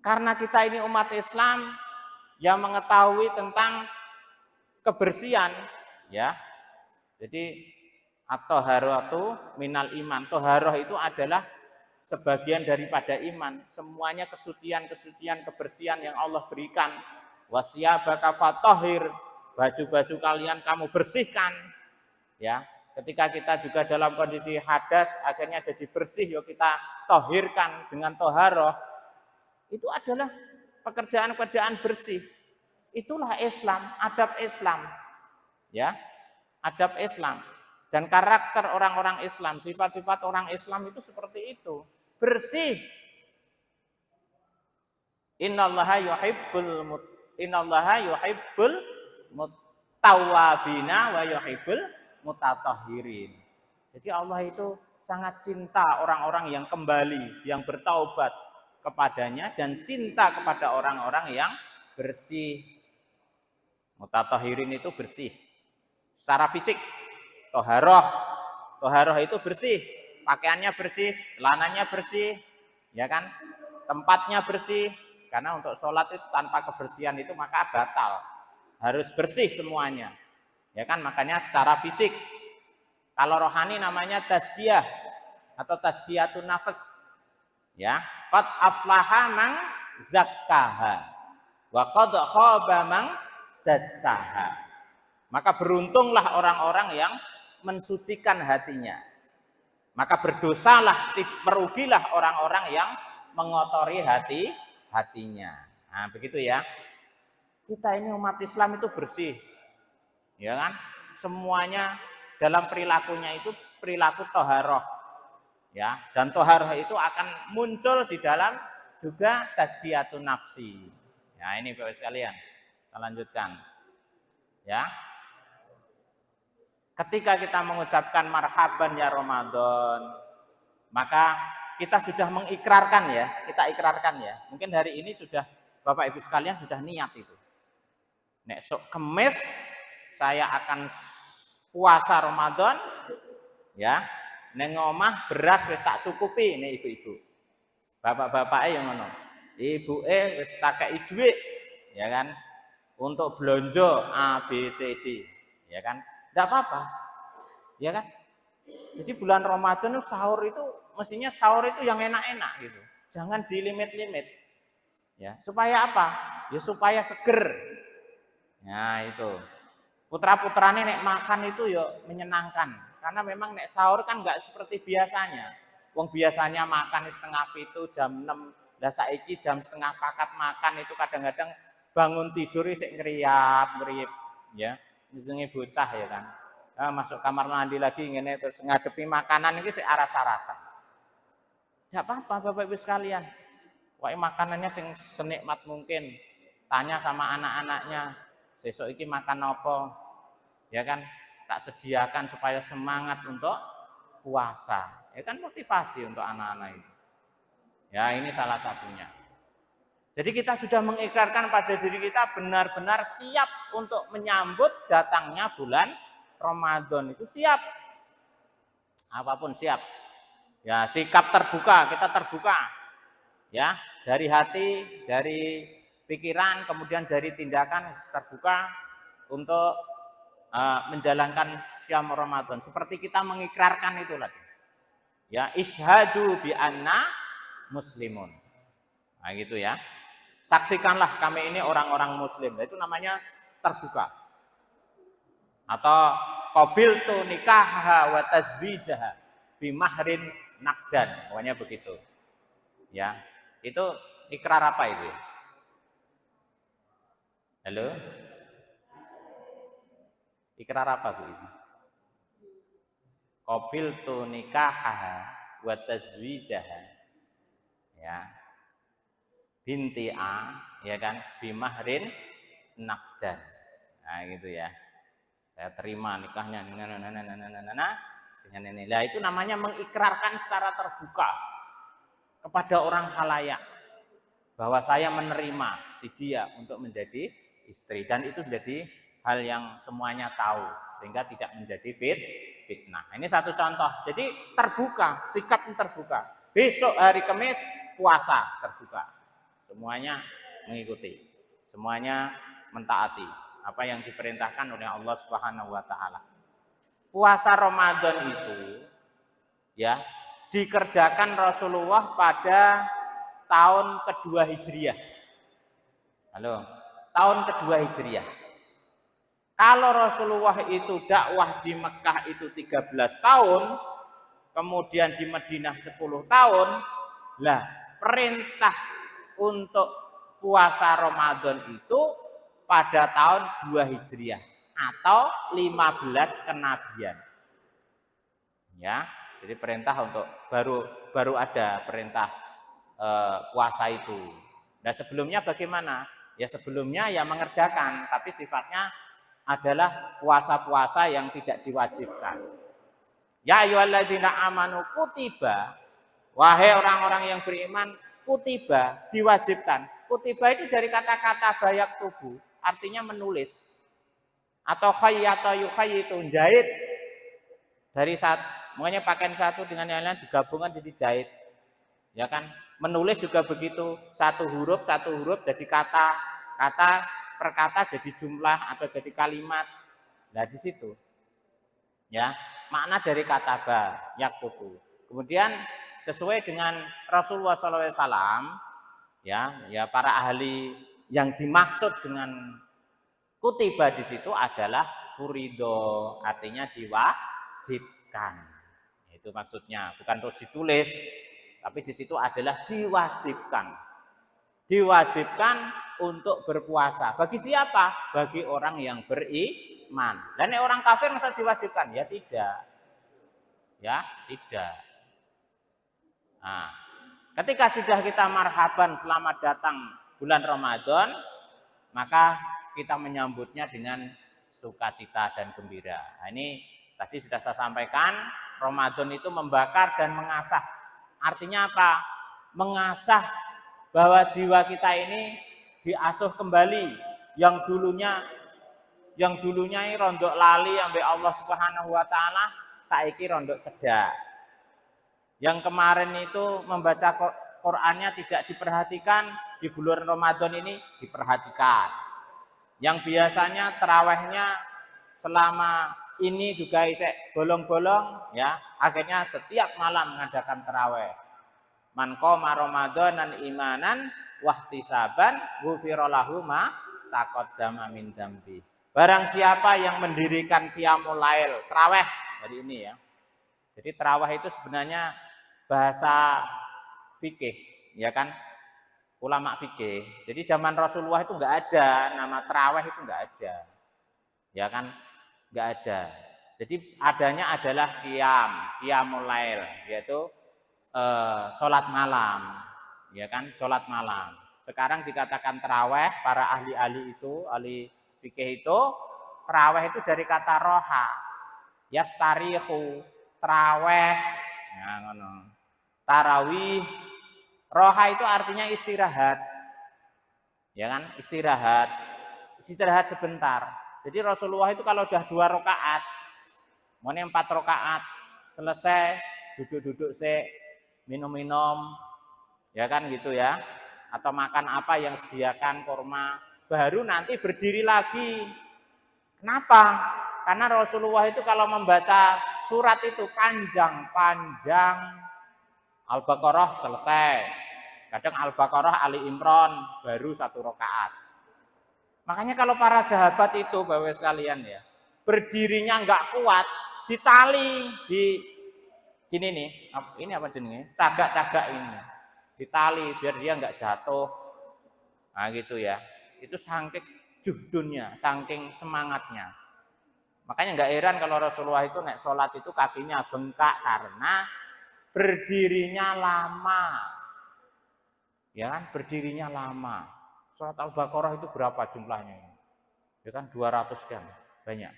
Karena kita ini umat Islam yang mengetahui tentang kebersihan, ya. Jadi at-thaharatu minal iman. Thaharah itu adalah sebagian daripada iman. Semuanya kesucian, kebersihan yang Allah berikan. Wasiyabaka fatahhir. Baju-baju kalian kamu bersihkan. Ya, ketika kita juga dalam kondisi hadas akhirnya jadi bersih, yuk kita tahirkan dengan thaharah. Itu adalah pekerjaan-pekerjaan bersih. Itulah Islam, adab Islam. Ya, adab Islam. Dan karakter orang-orang Islam, sifat-sifat orang Islam itu seperti itu. Bersih. Innallaha yuhibbul muttawwabina wa yuhibbul mutatahhirin. Jadi Allah itu sangat cinta orang-orang yang kembali, yang bertaubat kepadanya dan cinta kepada orang-orang yang bersih. Mutatahhirin itu bersih secara fisik. Toharoh itu bersih, pakaiannya bersih, celananya bersih, ya kan? Tempatnya bersih, karena untuk sholat itu tanpa kebersihan itu maka batal, harus bersih semuanya, ya kan? Makanya secara fisik, Kalau rohani namanya tazkiyah atau tazkiyatun nafas. Ya, qad aflaha man zakkaha wa qad khaba man dassaha. Maka beruntunglah orang-orang yang mensucikan hatinya. Maka berdosalah, merugilah orang-orang yang mengotori hatinya. Nah, begitu ya. Kita ini umat Islam itu bersih. Ya kan? Semuanya dalam perilakunya itu perilaku toharoh. Ya, dan toharoh itu akan muncul di dalam juga tazkiyatun nafsi. Ya, ini Bapak sekalian. Kita lanjutkan. Ya. Ketika kita mengucapkan marhaban ya Ramadan, maka kita sudah mengikrarkan ya, kita ikrarkan ya. Mungkin hari ini sudah Bapak Ibu sekalian sudah niat itu. Nek sok Kemis saya akan puasa Ramadan, ya. Neng omah beras wis tak cukupi nih ibu-ibu. Bapak-bapake yang ngono. Ibuke wis tak kei dhuwit, ya kan? Untuk belanja A B C D, ya kan? Enggak apa-apa. Ya kan? Jadi bulan Ramadan itu sahur itu mestinya sahur itu yang enak-enak gitu. Jangan dilimit-limit. Ya, supaya apa? Ya supaya seger. Nah, itu. Putra-putrane nek makan itu ya menyenangkan. Karena memang nek sahur kan enggak seperti biasanya. Wong biasanya makan setengah 7 jam 6. Lah saiki jam setengah 4 makan itu kadang-kadang bangun tidur isik ngeriyap, ya. Jenenge bocah ya kan. Masuk kamar mandi lagi ngene terus ngadepi makanan iki sik rasa-rasa. Enggak apa-apa Bapak Ibu sekalian. Wae makanannya sing senikmat mungkin. Tanya sama anak-anaknya, "Sesuk iki makan apa?" Ya kan? Tak sediakan supaya semangat untuk puasa. Ya kan motivasi untuk anak-anak itu. Ya, ini salah satunya. Jadi kita sudah mengikrarkan pada diri kita benar-benar siap untuk menyambut datangnya bulan Ramadan. Itu siap. Apapun siap. Ya, sikap terbuka, kita terbuka. Ya, dari hati, dari pikiran, kemudian dari tindakan terbuka untuk menjalankan siam Ramadan. Seperti kita mengikrarkan itu lagi. Ya, isyhadu bi anna muslimun. Nah, gitu ya. Saksikanlah kami ini orang-orang muslim. Itu namanya terbuka. Atau qabiltu nikaha wa tazwijaha bi mahrin naqdan. Pokoknya begitu. Ya. Itu ikrar apa itu? Halo? Ikrar apa Bu ini? Qabiltu nikaha wa tazwijaha. Ya. Binti A, ya kan, bimahrin naqdan. Nah, gitu ya. Saya terima nikahnya dengan ini. Nah, itu namanya mengikrarkan secara terbuka kepada orang khalayak bahwa saya menerima si dia untuk menjadi istri, dan itu menjadi hal yang semuanya tahu sehingga tidak menjadi fitnah. Ini satu contoh. Jadi terbuka, sikap terbuka. Besok hari Kamis puasa terbuka. Semuanya mengikuti, semuanya mentaati apa yang diperintahkan oleh Allah Subhanahu wa taala. Puasa Ramadan itu ya dikerjakan Rasulullah pada tahun kedua Hijriah. Halo, tahun kedua Hijriah. Kalau Rasulullah itu dakwah di Mekah itu 13 tahun, kemudian di Madinah 10 tahun, lah perintah untuk puasa Ramadan itu pada tahun 2 Hijriah atau 15 kenabian. Ya, jadi perintah untuk baru ada perintah puasa itu. Nah, sebelumnya bagaimana? Ya sebelumnya ya mengerjakan, tapi sifatnya adalah puasa-puasa yang tidak diwajibkan. Ya ayyuhalladzina amanu kutiba, wahai orang-orang yang beriman, kutiba diwajibkan. Kutiba itu dari kata-kata bayak tubuh, artinya menulis. Atau khayyata yukhayyitu, jahit. Dari makanya pakaian satu dengan yang lain digabungkan jadi jahit. Ya kan? Menulis juga begitu, satu huruf jadi kata per kata jadi jumlah atau jadi kalimat. Nah, di situ. Ya. makna dari kataba, yaktubu. Kemudian sesuai dengan Rasulullah SAW, ya para ahli yang dimaksud dengan kutiba di situ adalah furido, artinya diwajibkan. Itu maksudnya, bukan terus ditulis, tapi di situ adalah diwajibkan. Diwajibkan untuk berpuasa. Bagi siapa? Bagi orang yang beriman. Dan orang kafir masa diwajibkan? Ya tidak. Ya tidak. Nah, ketika sudah kita marhaban selamat datang bulan Ramadan, maka kita menyambutnya dengan sukacita dan gembira. Nah, ini tadi sudah saya sampaikan, Ramadan itu membakar dan mengasah. Artinya apa? Mengasah bahwa jiwa kita ini diasuh kembali, yang dulunya ini rondok lali ambek Allah Subhanahu wa taala, saiki rondok cedak. Yang kemarin itu membaca Qur'annya tidak diperhatikan, di bulan Ramadan ini diperhatikan. Yang biasanya terawihnya selama ini juga isek bolong-bolong, ya, akhirnya setiap malam mengadakan terawih. Man qoma Ramadanan imanan wahtisaban ghufira lahu ma taqaddama min dzambi. Barang siapa yang mendirikan qiyamul lail, terawih hari ini ya. Jadi terawih itu sebenarnya bahasa fikih, ya kan? Ulama fikih. Jadi zaman Rasulullah itu enggak ada nama terawih, itu enggak ada. Ya kan? Enggak ada. Jadi adanya adalah qiyamul lail, yaitu sholat malam, ya kan, sholat malam. Sekarang dikatakan terawih, para ahli-ahli itu, ahli fikih itu, terawih itu dari kata roha, yastarihu, terawih, nah, ngono. Tarawih, roha itu artinya istirahat, ya kan, istirahat sebentar. Jadi Rasulullah itu kalau udah 2 rakaat, mau 4 rakaat, selesai, duduk-duduk minum-minum, ya kan gitu ya, atau makan apa yang sediakan kurma, baru nanti berdiri lagi. Kenapa? Karena Rasulullah itu kalau membaca surat itu panjang, Al-Baqarah selesai, kadang Al-Baqarah Ali Imran baru 1 rakaat. Makanya kalau para sahabat itu, Bapak sekalian ya, berdirinya enggak kuat, ditali di gini nih, ini apa jenisnya? Cagak-cagak ini. Ditali biar dia enggak jatuh. Nah gitu ya. Itu saking juhdunnya, saking semangatnya. Makanya enggak heran kalau Rasulullah itu naik sholat itu kakinya bengkak karena berdirinya lama. Ya kan, berdirinya lama. Surat Al-Baqarah itu berapa jumlahnya? Ya kan 200 kan, banyak.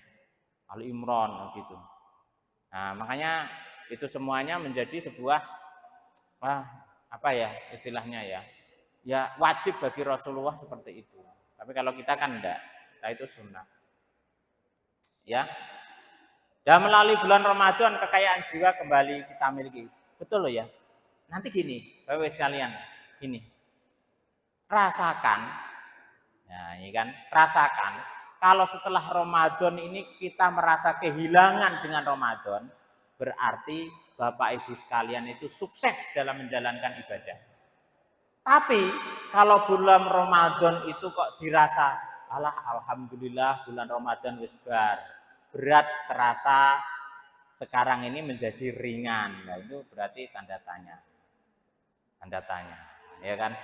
Ali Imran gitu. Nah, makanya itu semuanya menjadi sebuah apa ya istilahnya ya wajib bagi Rasulullah seperti itu. Tapi kalau kita kan enggak, kita itu sunnah. Ya. Dan melalui bulan Ramadan kekayaan jiwa kembali kita miliki. Betul loh ya. Nanti gini, Bapak sekalian, gini. Rasakan. Nah, ini kan rasakan kalau setelah Ramadan ini kita merasa kehilangan dengan Ramadan, berarti Bapak Ibu sekalian itu sukses dalam menjalankan ibadah. Tapi kalau bulan Ramadan itu kok dirasa, alhamdulillah bulan Ramadan wis bar, berat terasa sekarang ini menjadi ringan. Nah, itu berarti tanda tanya. Ya kan?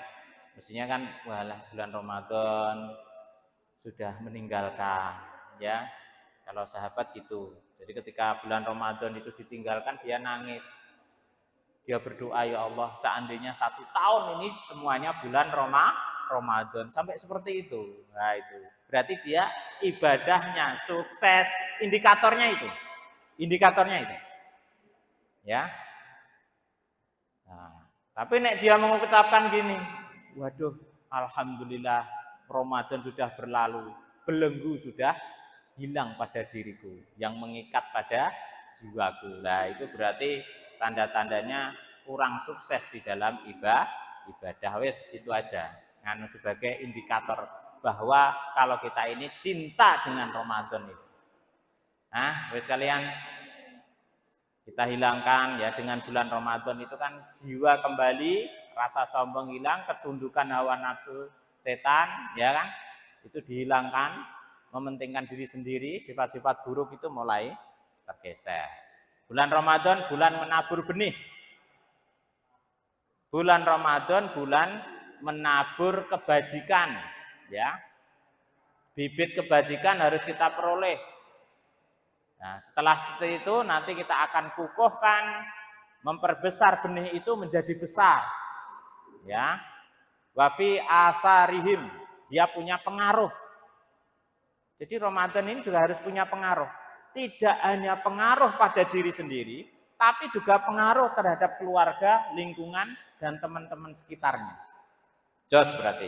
Mestinya kan walah bulan Ramadan sudah meninggalkan, ya. Kalau sahabat gitu. Jadi ketika bulan Ramadan itu ditinggalkan dia nangis. Dia berdoa, ya Allah, seandainya 1 tahun ini semuanya bulan Ramadan, sampai seperti itu. Nah, itu berarti dia ibadahnya sukses, indikatornya itu. Ya. Nah, tapi nek dia mengucapkan gini, waduh, alhamdulillah Ramadan sudah berlalu, belenggu sudah hilang pada diriku, yang mengikat pada jiwaku. Nah, itu berarti tanda-tandanya kurang sukses di dalam ibadah. Wes itu aja. Nganu sebagai indikator bahwa kalau kita ini cinta dengan Ramadan itu. Nah, wes kalian. Kita hilangkan ya dengan bulan Ramadan itu kan jiwa kembali, rasa sombong hilang, ketundukan hawa nafsu setan, ya kan? Itu dihilangkan, mementingkan diri sendiri, sifat-sifat buruk itu mulai tergeser. Bulan Ramadan bulan menabur benih. Bulan Ramadan bulan menabur kebajikan, ya. Bibit kebajikan harus kita peroleh. Nah, setelah itu nanti kita akan kukuhkan, memperbesar benih itu menjadi besar. Ya. Wa fi atharihim, dia punya pengaruh. Jadi Ramadan ini juga harus punya pengaruh. Tidak hanya pengaruh pada diri sendiri, tapi juga pengaruh terhadap keluarga, lingkungan, dan teman-teman sekitarnya. Jos berarti.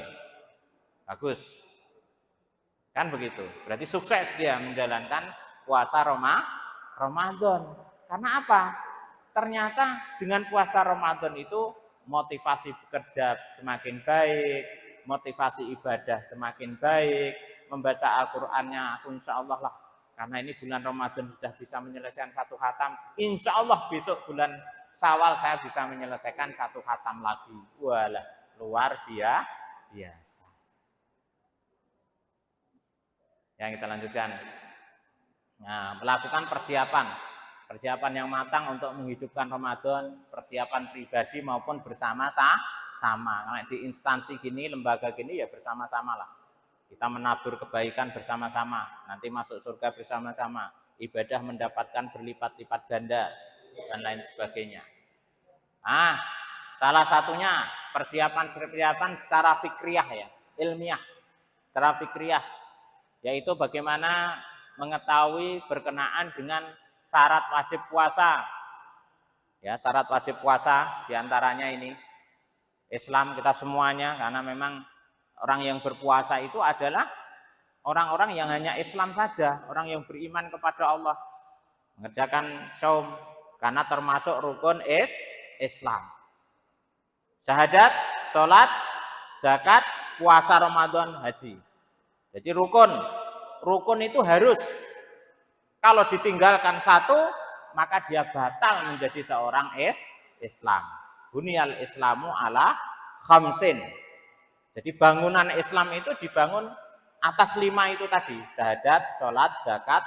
Bagus. Kan begitu. Berarti sukses dia menjalankan puasa Ramadan. Karena apa? Ternyata dengan puasa Ramadan itu motivasi bekerja semakin baik, motivasi ibadah semakin baik, membaca Al-Qur'annya aku insya Allah lah. Karena ini bulan Ramadan sudah bisa menyelesaikan 1 khatam. Insya Allah besok bulan Syawal saya bisa menyelesaikan 1 khatam lagi. Walah, luar biasa. Yang kita lanjutkan. Nah, melakukan persiapan yang matang untuk menghidupkan Ramadan, persiapan pribadi maupun bersama-sama. Karena di instansi gini, lembaga gini ya bersama-sama lah. Kita menabur kebaikan bersama-sama, nanti masuk surga bersama-sama, ibadah mendapatkan berlipat-lipat ganda dan lain sebagainya. Salah satunya persiapan secara fikriyah ya, ilmiah, secara fikriyah, yaitu bagaimana mengetahui berkenaan dengan syarat wajib puasa. Ya, syarat wajib puasa diantaranya ini Islam kita semuanya, karena memang orang yang berpuasa itu adalah orang-orang yang hanya Islam saja, orang yang beriman kepada Allah, mengerjakan saum karena termasuk rukun Islam. Syahadat, sholat, zakat, puasa Ramadan, haji. Jadi rukun itu harus. Kalau ditinggalkan satu, maka dia batal menjadi seorang Islam. Bunyal Islamu ala khamsin. Jadi bangunan Islam itu dibangun atas 5 itu tadi. Syahadat, sholat, zakat,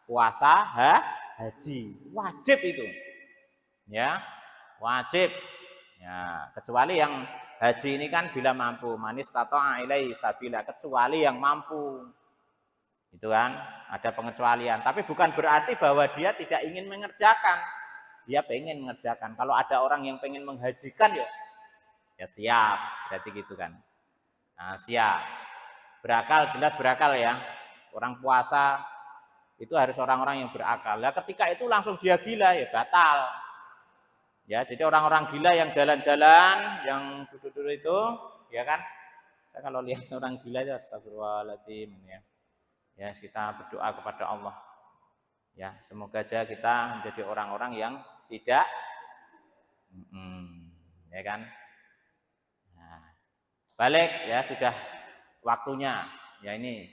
puasa, haji. Wajib itu. Ya, wajib. Ya, kecuali yang haji ini kan bila mampu. Manis tata'a ilaihi sabila, kecuali yang mampu. Itu kan, ada pengecualian. Tapi bukan berarti bahwa dia tidak ingin mengerjakan. Dia pengen mengerjakan. Kalau ada orang yang pengen menghajikan ya siap, berarti gitu kan. Nah, siap. Berakal, jelas berakal ya. Orang puasa itu harus orang-orang yang berakal. Nah, ketika itu langsung dia gila ya batal. Ya, jadi orang-orang gila yang jalan-jalan, yang duduk-duduk itu, ya kan? Saya kalau lihat orang gila ya astagfirullahaladzim ya. Ya, kita berdoa kepada Allah. Ya, semoga aja kita menjadi orang-orang yang tidak ya kan? Nah, balik ya, sudah waktunya. Ya ini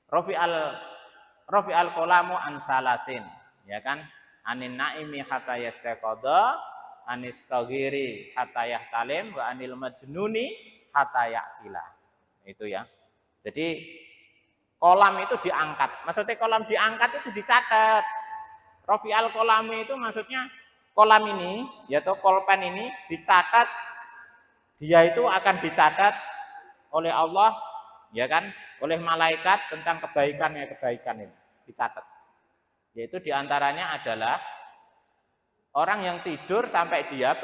Rafi'al qalamu an salasin, ya kan? Anin naimi hatta yastaqadha, anis saghiri hatta yahtalim, wa anil majnuni hatta yaqila. Itu ya. Jadi kolam itu diangkat. Maksudnya kolam diangkat itu dicatat. Rafi'al kolami itu maksudnya kolam ini, yaitu kolpen ini dicatat. Dia itu akan dicatat oleh Allah, ya kan, oleh malaikat tentang kebaikan ini dicatat. Yaitu diantaranya adalah orang yang tidur sampai dia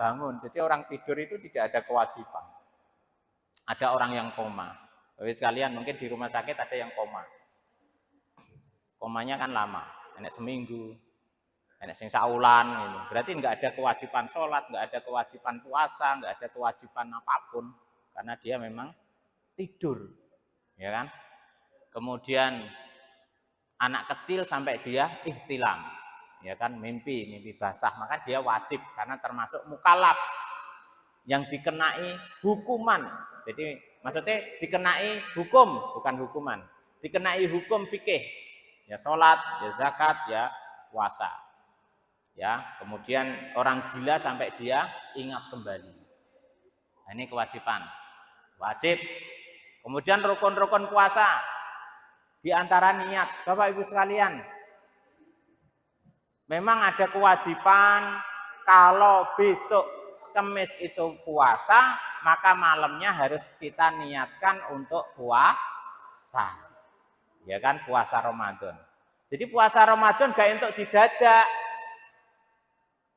bangun. Jadi orang tidur itu tidak ada kewajiban. Ada orang yang koma. Jadi sekalian mungkin di rumah sakit ada yang koma. Komanya kan lama, enek seminggu, enek sing saulan gitu. Berarti enggak ada kewajiban sholat, enggak ada kewajiban puasa, enggak ada kewajiban apapun karena dia memang tidur. Ya kan? Kemudian anak kecil sampai dia ihtilam. Ya kan, mimpi basah, maka dia wajib karena termasuk mukallaf yang dikenai hukuman. Jadi maksudnya dikenai hukum, bukan hukuman. Dikenai hukum fikih. Ya sholat, ya zakat, ya puasa. Ya, kemudian orang gila sampai dia ingat kembali. Nah, ini kewajiban. Wajib. Kemudian rukun-rukun puasa. Di antara niat, Bapak Ibu sekalian, memang ada kewajiban kalau besok Kamis itu puasa, maka malamnya harus kita niatkan untuk puasa. Ya kan, puasa Ramadan. Jadi puasa Ramadan gak untuk didadak.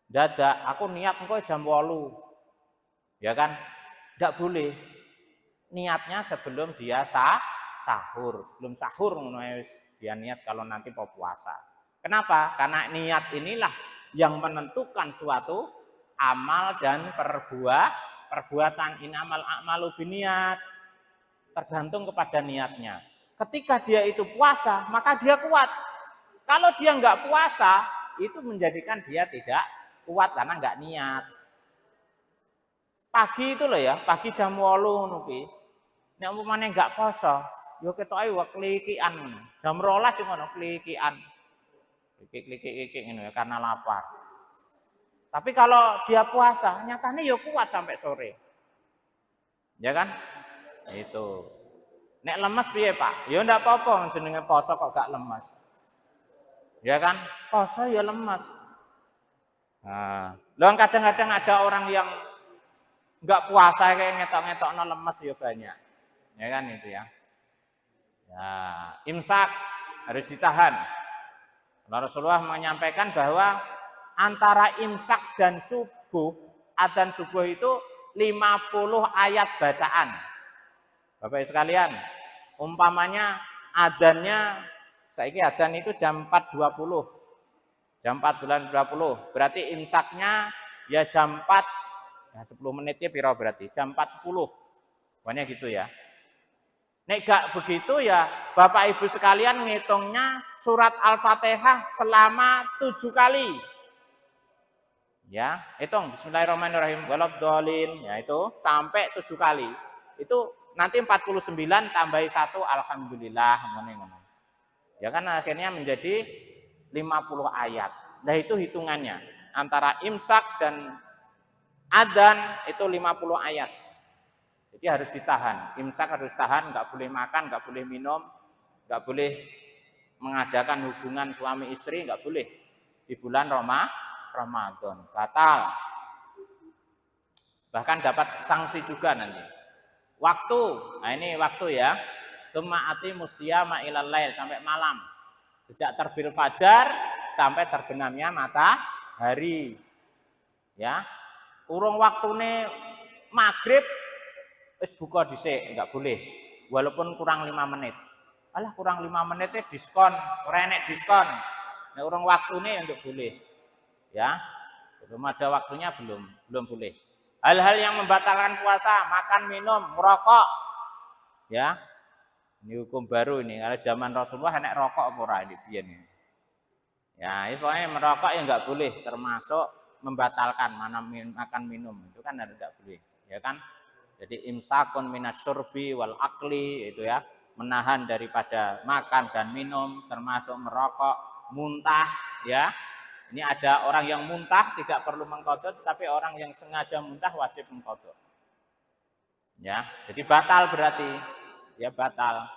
Dadak, aku niat engko jam 8. Ya kan? Enggak boleh. Niatnya sebelum dia sahur. Sebelum sahur dia niat kalau nanti mau puasa. Kenapa? Karena niat inilah yang menentukan suatu amal dan perbuatan. Inamal a'malu biniat. Tergantung kepada niatnya. Ketika dia itu puasa, maka dia kuat. Kalau dia enggak puasa, itu menjadikan dia tidak kuat karena enggak niat. Pagi itu loh ya, pagi jam 8 nuki. Nek umpamane enggak poso, yo ketoke wae klikian. Jam 12 ngono klikian. Klik ngono ya karena lapar. Tapi kalau dia puasa, nyatanya yo kuat sampai sore. Ya kan? Itu. Nek lemes piye, Pak? Ya ndak apa-apa jenenge poso kok gak lemes. Ya kan? Poso ya lemes. Nah, loh kadang-kadang ada orang yang enggak puasa kayak ngetok-ngetokno lemes ya banyak. Ya kan itu ya. Ya, imsak harus ditahan. Rasulullah menyampaikan bahwa antara imsak dan subuh, adzan subuh itu 50 ayat bacaan. Bapak sekalian, umpamanya adzannya saiki adzan itu jam 4.20. Jam 4.20. Berarti imsaknya ya jam 4. Ya 10 menitnya piro berarti? Jam 4.10. Pokoknya gitu ya. Nek gak begitu ya Bapak Ibu sekalian ngitungnya surat Al-Fatihah selama 7 kali. Ya, hitung bismillahirrahmanirrahim waladhdallin, ya itu sampai 7 kali. Itu nanti 49 tambahi 1 alhamdulillah ngono. Ya kan akhirnya menjadi 50 ayat. Nah itu hitungannya antara imsak dan adzan itu 50 ayat. Jadi harus ditahan. Imsak harus tahan, nggak boleh makan, nggak boleh minum, nggak boleh mengadakan hubungan suami istri, nggak boleh di bulan Ramadan. Batal. Bahkan dapat sanksi juga nanti. Waktu, nah ini waktu ya. Tsumma atimus syiyama ilal lail sampai malam. Sejak terbit fajar sampai terbenamnya matahari. Ya. Urung waktune maghrib wis buka dhisik, enggak boleh. Walaupun kurang 5 menit. Alah kurang 5 menitnya diskon, ora enek diskon. Nek urung waktune untuk boleh. Ya. Belum ada waktunya belum boleh. Hal-hal yang membatalkan puasa, makan, minum, merokok. Ya. Ini hukum baru ini. Kalau zaman Rasulullah enek rokok apa ora iki biyen. Ya, itu pokoknya merokok ya enggak boleh, termasuk membatalkan makan minum. Itu kan harus enggak boleh, ya kan? Jadi imsakun minasyurbi wal akli itu ya, menahan daripada makan dan minum, termasuk merokok, muntah ya. Ini ada orang yang muntah tidak perlu mengqadha, tetapi orang yang sengaja muntah wajib mengqadha. Ya, jadi batal berarti. Ya batal.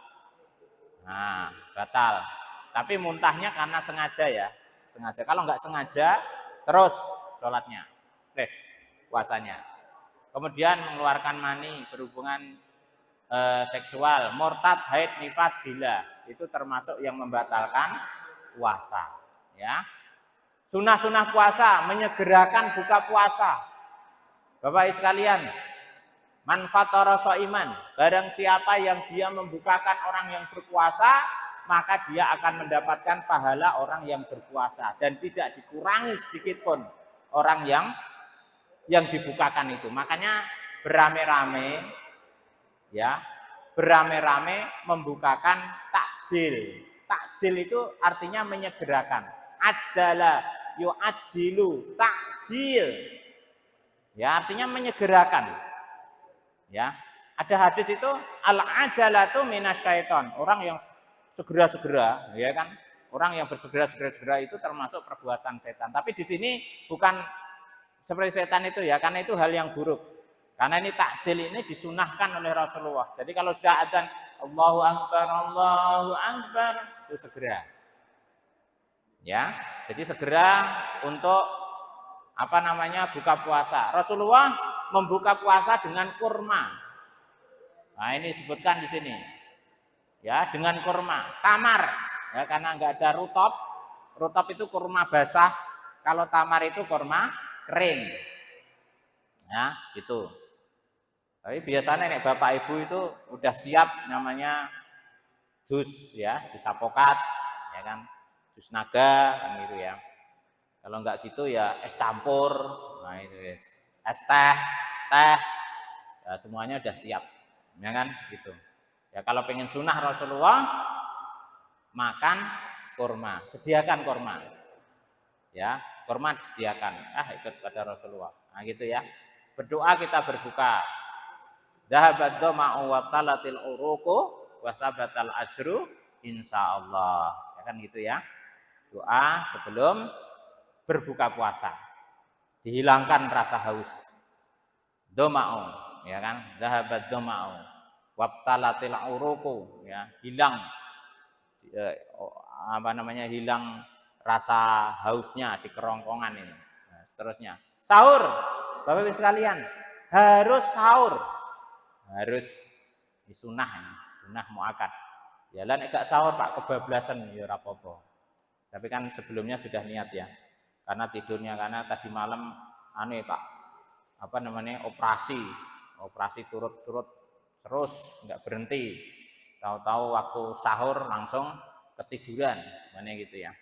Nah, batal. Tapi muntahnya karena sengaja ya. Sengaja. Kalau enggak sengaja terus sholatnya. Puasanya. Kemudian mengeluarkan mani, berhubungan seksual, murtad, haid, nifas, gila. Itu termasuk yang membatalkan puasa. Ya. Sunah-sunah puasa, menyegerakan buka puasa. Bapak sekalian, man fatara shaiman, barang siapa yang dia membukakan orang yang berpuasa, maka dia akan mendapatkan pahala orang yang berpuasa dan tidak dikurangi sedikit pun orang yang dibukakan itu. Makanya beramai-ramai ya, beramai-ramai membukakan takjil. Takjil itu artinya menyegerakan. Ajala yu'ajjilu takjil. Ya, artinya menyegerakan. Ya. Ada hadis itu al-ajalatu minasyaiton. Orang yang segera-segera, ya kan? Orang yang bersegera-segera itu termasuk perbuatan setan. Tapi di sini bukan seperti setan itu ya, karena itu hal yang buruk. Karena ini takjil ini disunahkan oleh Rasulullah. Jadi kalau sudah adzan Allahu Akbar, itu segera. Ya, jadi segera untuk buka puasa. Rasulullah membuka puasa dengan kurma. Nah, ini disebutkan di sini. Ya, dengan kurma, tamar. Ya, karena enggak ada rutop. Rutop itu kurma basah. Kalau tamar itu kurma kering. Ya, itu. Tapi biasanya nek bapak ibu itu udah siap namanya jus ya, jus apokat, ya kan, jus naga, kan gitu ya. Kalau enggak gitu ya es campur, nah itu es teh, ya semuanya udah siap, ya kan, gitu. Ya kalau pengen sunnah Rasulullah makan kurma, sediakan kurma, ya kurma disediakan, ikut pada Rasulullah, nah gitu ya. Berdoa kita berbuka. Dhahabat dhama'u wa talatil uruqu wa sabatal ajru insyaallah. Ya kan gitu ya. Doa sebelum berbuka puasa. Dihilangkan rasa haus. Dhama'u, ya kan? Dhahabat dhama'u wa talatil uruqu, ya, hilang hilang rasa hausnya di kerongkongan ini. Nah, seterusnya. Sahur. Bapak Ibu sekalian, harus sahur. Harus disunah, sunah muakkad. Ya lan gak sahur Pak kebablasan ya ora apa-apa. Tapi kan sebelumnya sudah niat ya. Karena tidurnya karena tadi malam Pak. Operasi turut-turut terus enggak berhenti. Tahu-tahu waktu sahur langsung ketiduran, mana gitu ya.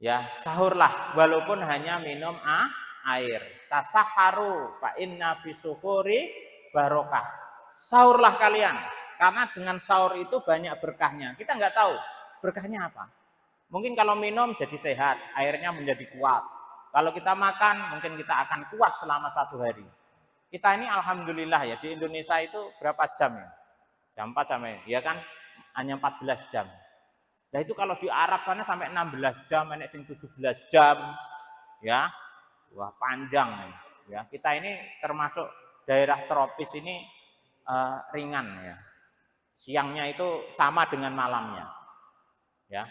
Ya, sahurlah walaupun hanya minum air. Tasaharu fa inna fi suhuri barokah. Sahurlah kalian, karena dengan sahur itu banyak berkahnya. Kita nggak tahu berkahnya apa. Mungkin kalau minum jadi sehat, airnya menjadi kuat. Kalau kita makan, mungkin kita akan kuat selama 1 hari. Kita ini alhamdulillah ya, di Indonesia itu berapa jam ya? Jam 4 sampai, ya kan? Hanya 14 jam. Nah itu kalau di Arab sana sampai 16 jam, enek sing 17 jam. Ya, wah panjang ya. Kita ini termasuk daerah tropis ini ringan ya. Siangnya itu sama dengan malamnya. Ya.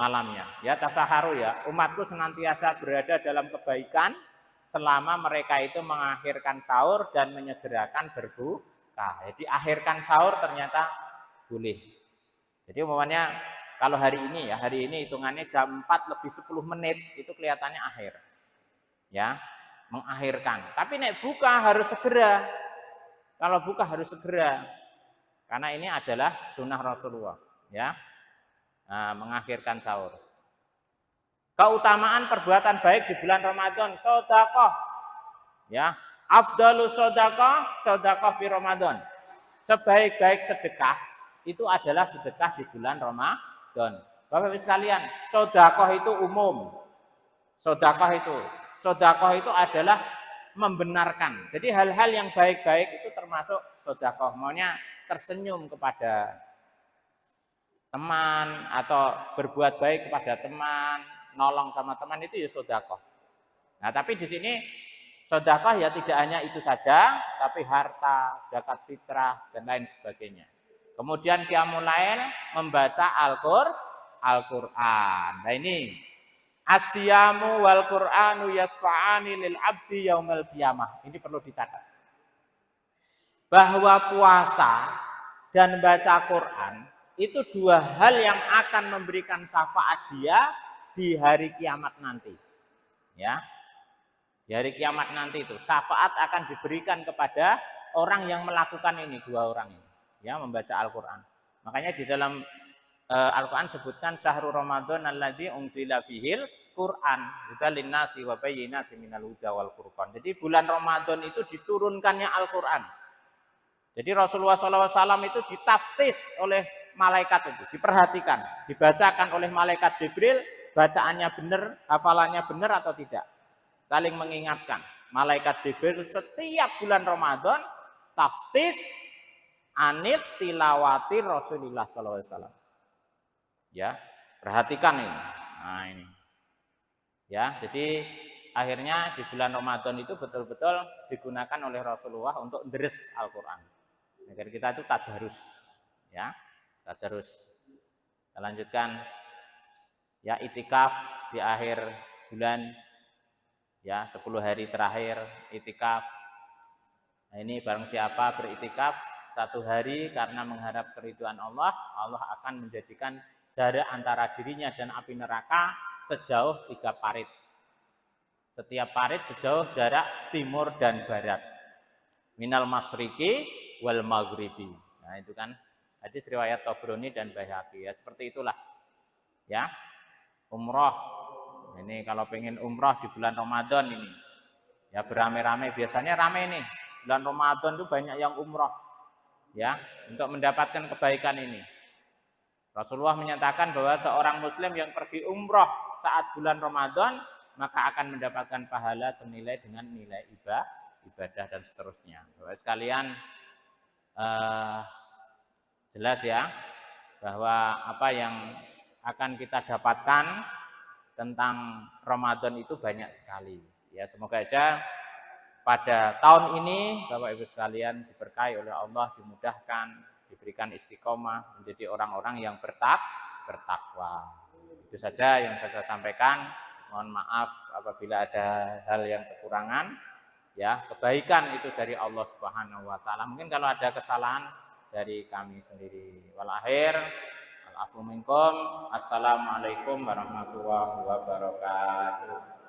Malamnya. Ya tasaharu ya. Umatku senantiasa berada dalam kebaikan selama mereka itu mengakhirkan sahur dan menyegerakan berbuka. Jadi akhirkan sahur ternyata boleh. Jadi umpamanya kalau hari ini hitungannya jam 4 lebih 10 menit itu kelihatannya akhir. Ya. Mengakhirkan. Tapi nek buka harus segera. Kalau buka harus segera. Karena ini adalah sunnah Rasulullah, ya. Nah, mengakhirkan sahur. Keutamaan perbuatan baik di bulan Ramadan, sedekah. Ya, afdalu sedekah fi Ramadan. Sebaik-baik sedekah itu adalah sedekah di bulan Ramadan. Bapak-Ibu sekalian, sedekah itu umum. Sedekah itu adalah membenarkan. Jadi hal-hal yang baik-baik itu termasuk sedekah. Maunya tersenyum kepada teman atau berbuat baik kepada teman, nolong sama teman itu ya sedekah. Nah, tapi di sini sedekah ya tidak hanya itu saja, tapi harta, zakat fitrah dan lain sebagainya. Kemudian qiyamul lail membaca Al-Qur'an. Nah, ini Asyamu wal Qur'anu yasfa'ani lil abdi yaumal qiyamah. Ini perlu dicatat. Bahwa puasa dan baca Quran itu 2 hal yang akan memberikan syafaat dia di hari kiamat nanti. Ya. Di hari kiamat nanti itu syafaat akan diberikan kepada orang yang melakukan ini, 2 orang ini, ya, membaca Al-Qur'an. Makanya di dalam Al-Qur'an sebutkan syahrul Ramadan alladzi unzila fihil Qur'an hudal linnasi wa bayyinatin minal huda wal furqan. Jadi bulan Ramadan itu diturunkannya Al-Qur'an. Jadi Rasulullah SAW itu ditaftis oleh malaikat itu, diperhatikan, dibacakan oleh malaikat Jibril, bacaannya benar, hafalannya benar atau tidak. Saling mengingatkan. Malaikat Jibril setiap bulan Ramadan taftis anit tilawati Rasulullah SAW. Ya, Perhatikan ini. Nah, ini. Ya, jadi akhirnya di bulan Ramadan itu betul-betul digunakan oleh Rasulullah untuk deres Al-Qur'an. Agar kita itu tadarus, ya. Tadarus. Kita lanjutkan ya, itikaf di akhir bulan, ya, 10 hari terakhir itikaf. Nah, ini barang siapa beritikaf 1 hari karena mengharap keridhaan Allah, Allah akan menjadikan jarak antara dirinya dan api neraka sejauh 3 parit. Setiap parit sejauh jarak timur dan barat. Minal masriki wal maghribi. Nah, itu kan hadis riwayat Tabrani dan Baihaqi, ya, seperti itulah. Ya. Umroh. Ini kalau pengen umroh di bulan Ramadan ini. Ya, beramai-ramai, biasanya ramai nih. Bulan Ramadan itu banyak yang umroh. Ya, untuk mendapatkan kebaikan ini. Rasulullah menyatakan bahwa seorang muslim yang pergi umroh saat bulan Ramadan, maka akan mendapatkan pahala senilai dengan nilai ibadah dan seterusnya. Bapak sekalian, jelas ya bahwa apa yang akan kita dapatkan tentang Ramadan itu banyak sekali. Ya, semoga aja pada tahun ini Bapak Ibu sekalian diberkahi oleh Allah, dimudahkan, diberikan istiqomah, menjadi orang-orang yang bertakwa. Itu saja yang saya sampaikan. Mohon maaf apabila ada hal yang kekurangan. Ya, kebaikan itu dari Allah Subhanahu wa taala. Mungkin kalau ada kesalahan dari kami sendiri. Wal akhir, al afu minkum. Assalamualaikum warahmatullahi wabarakatuh.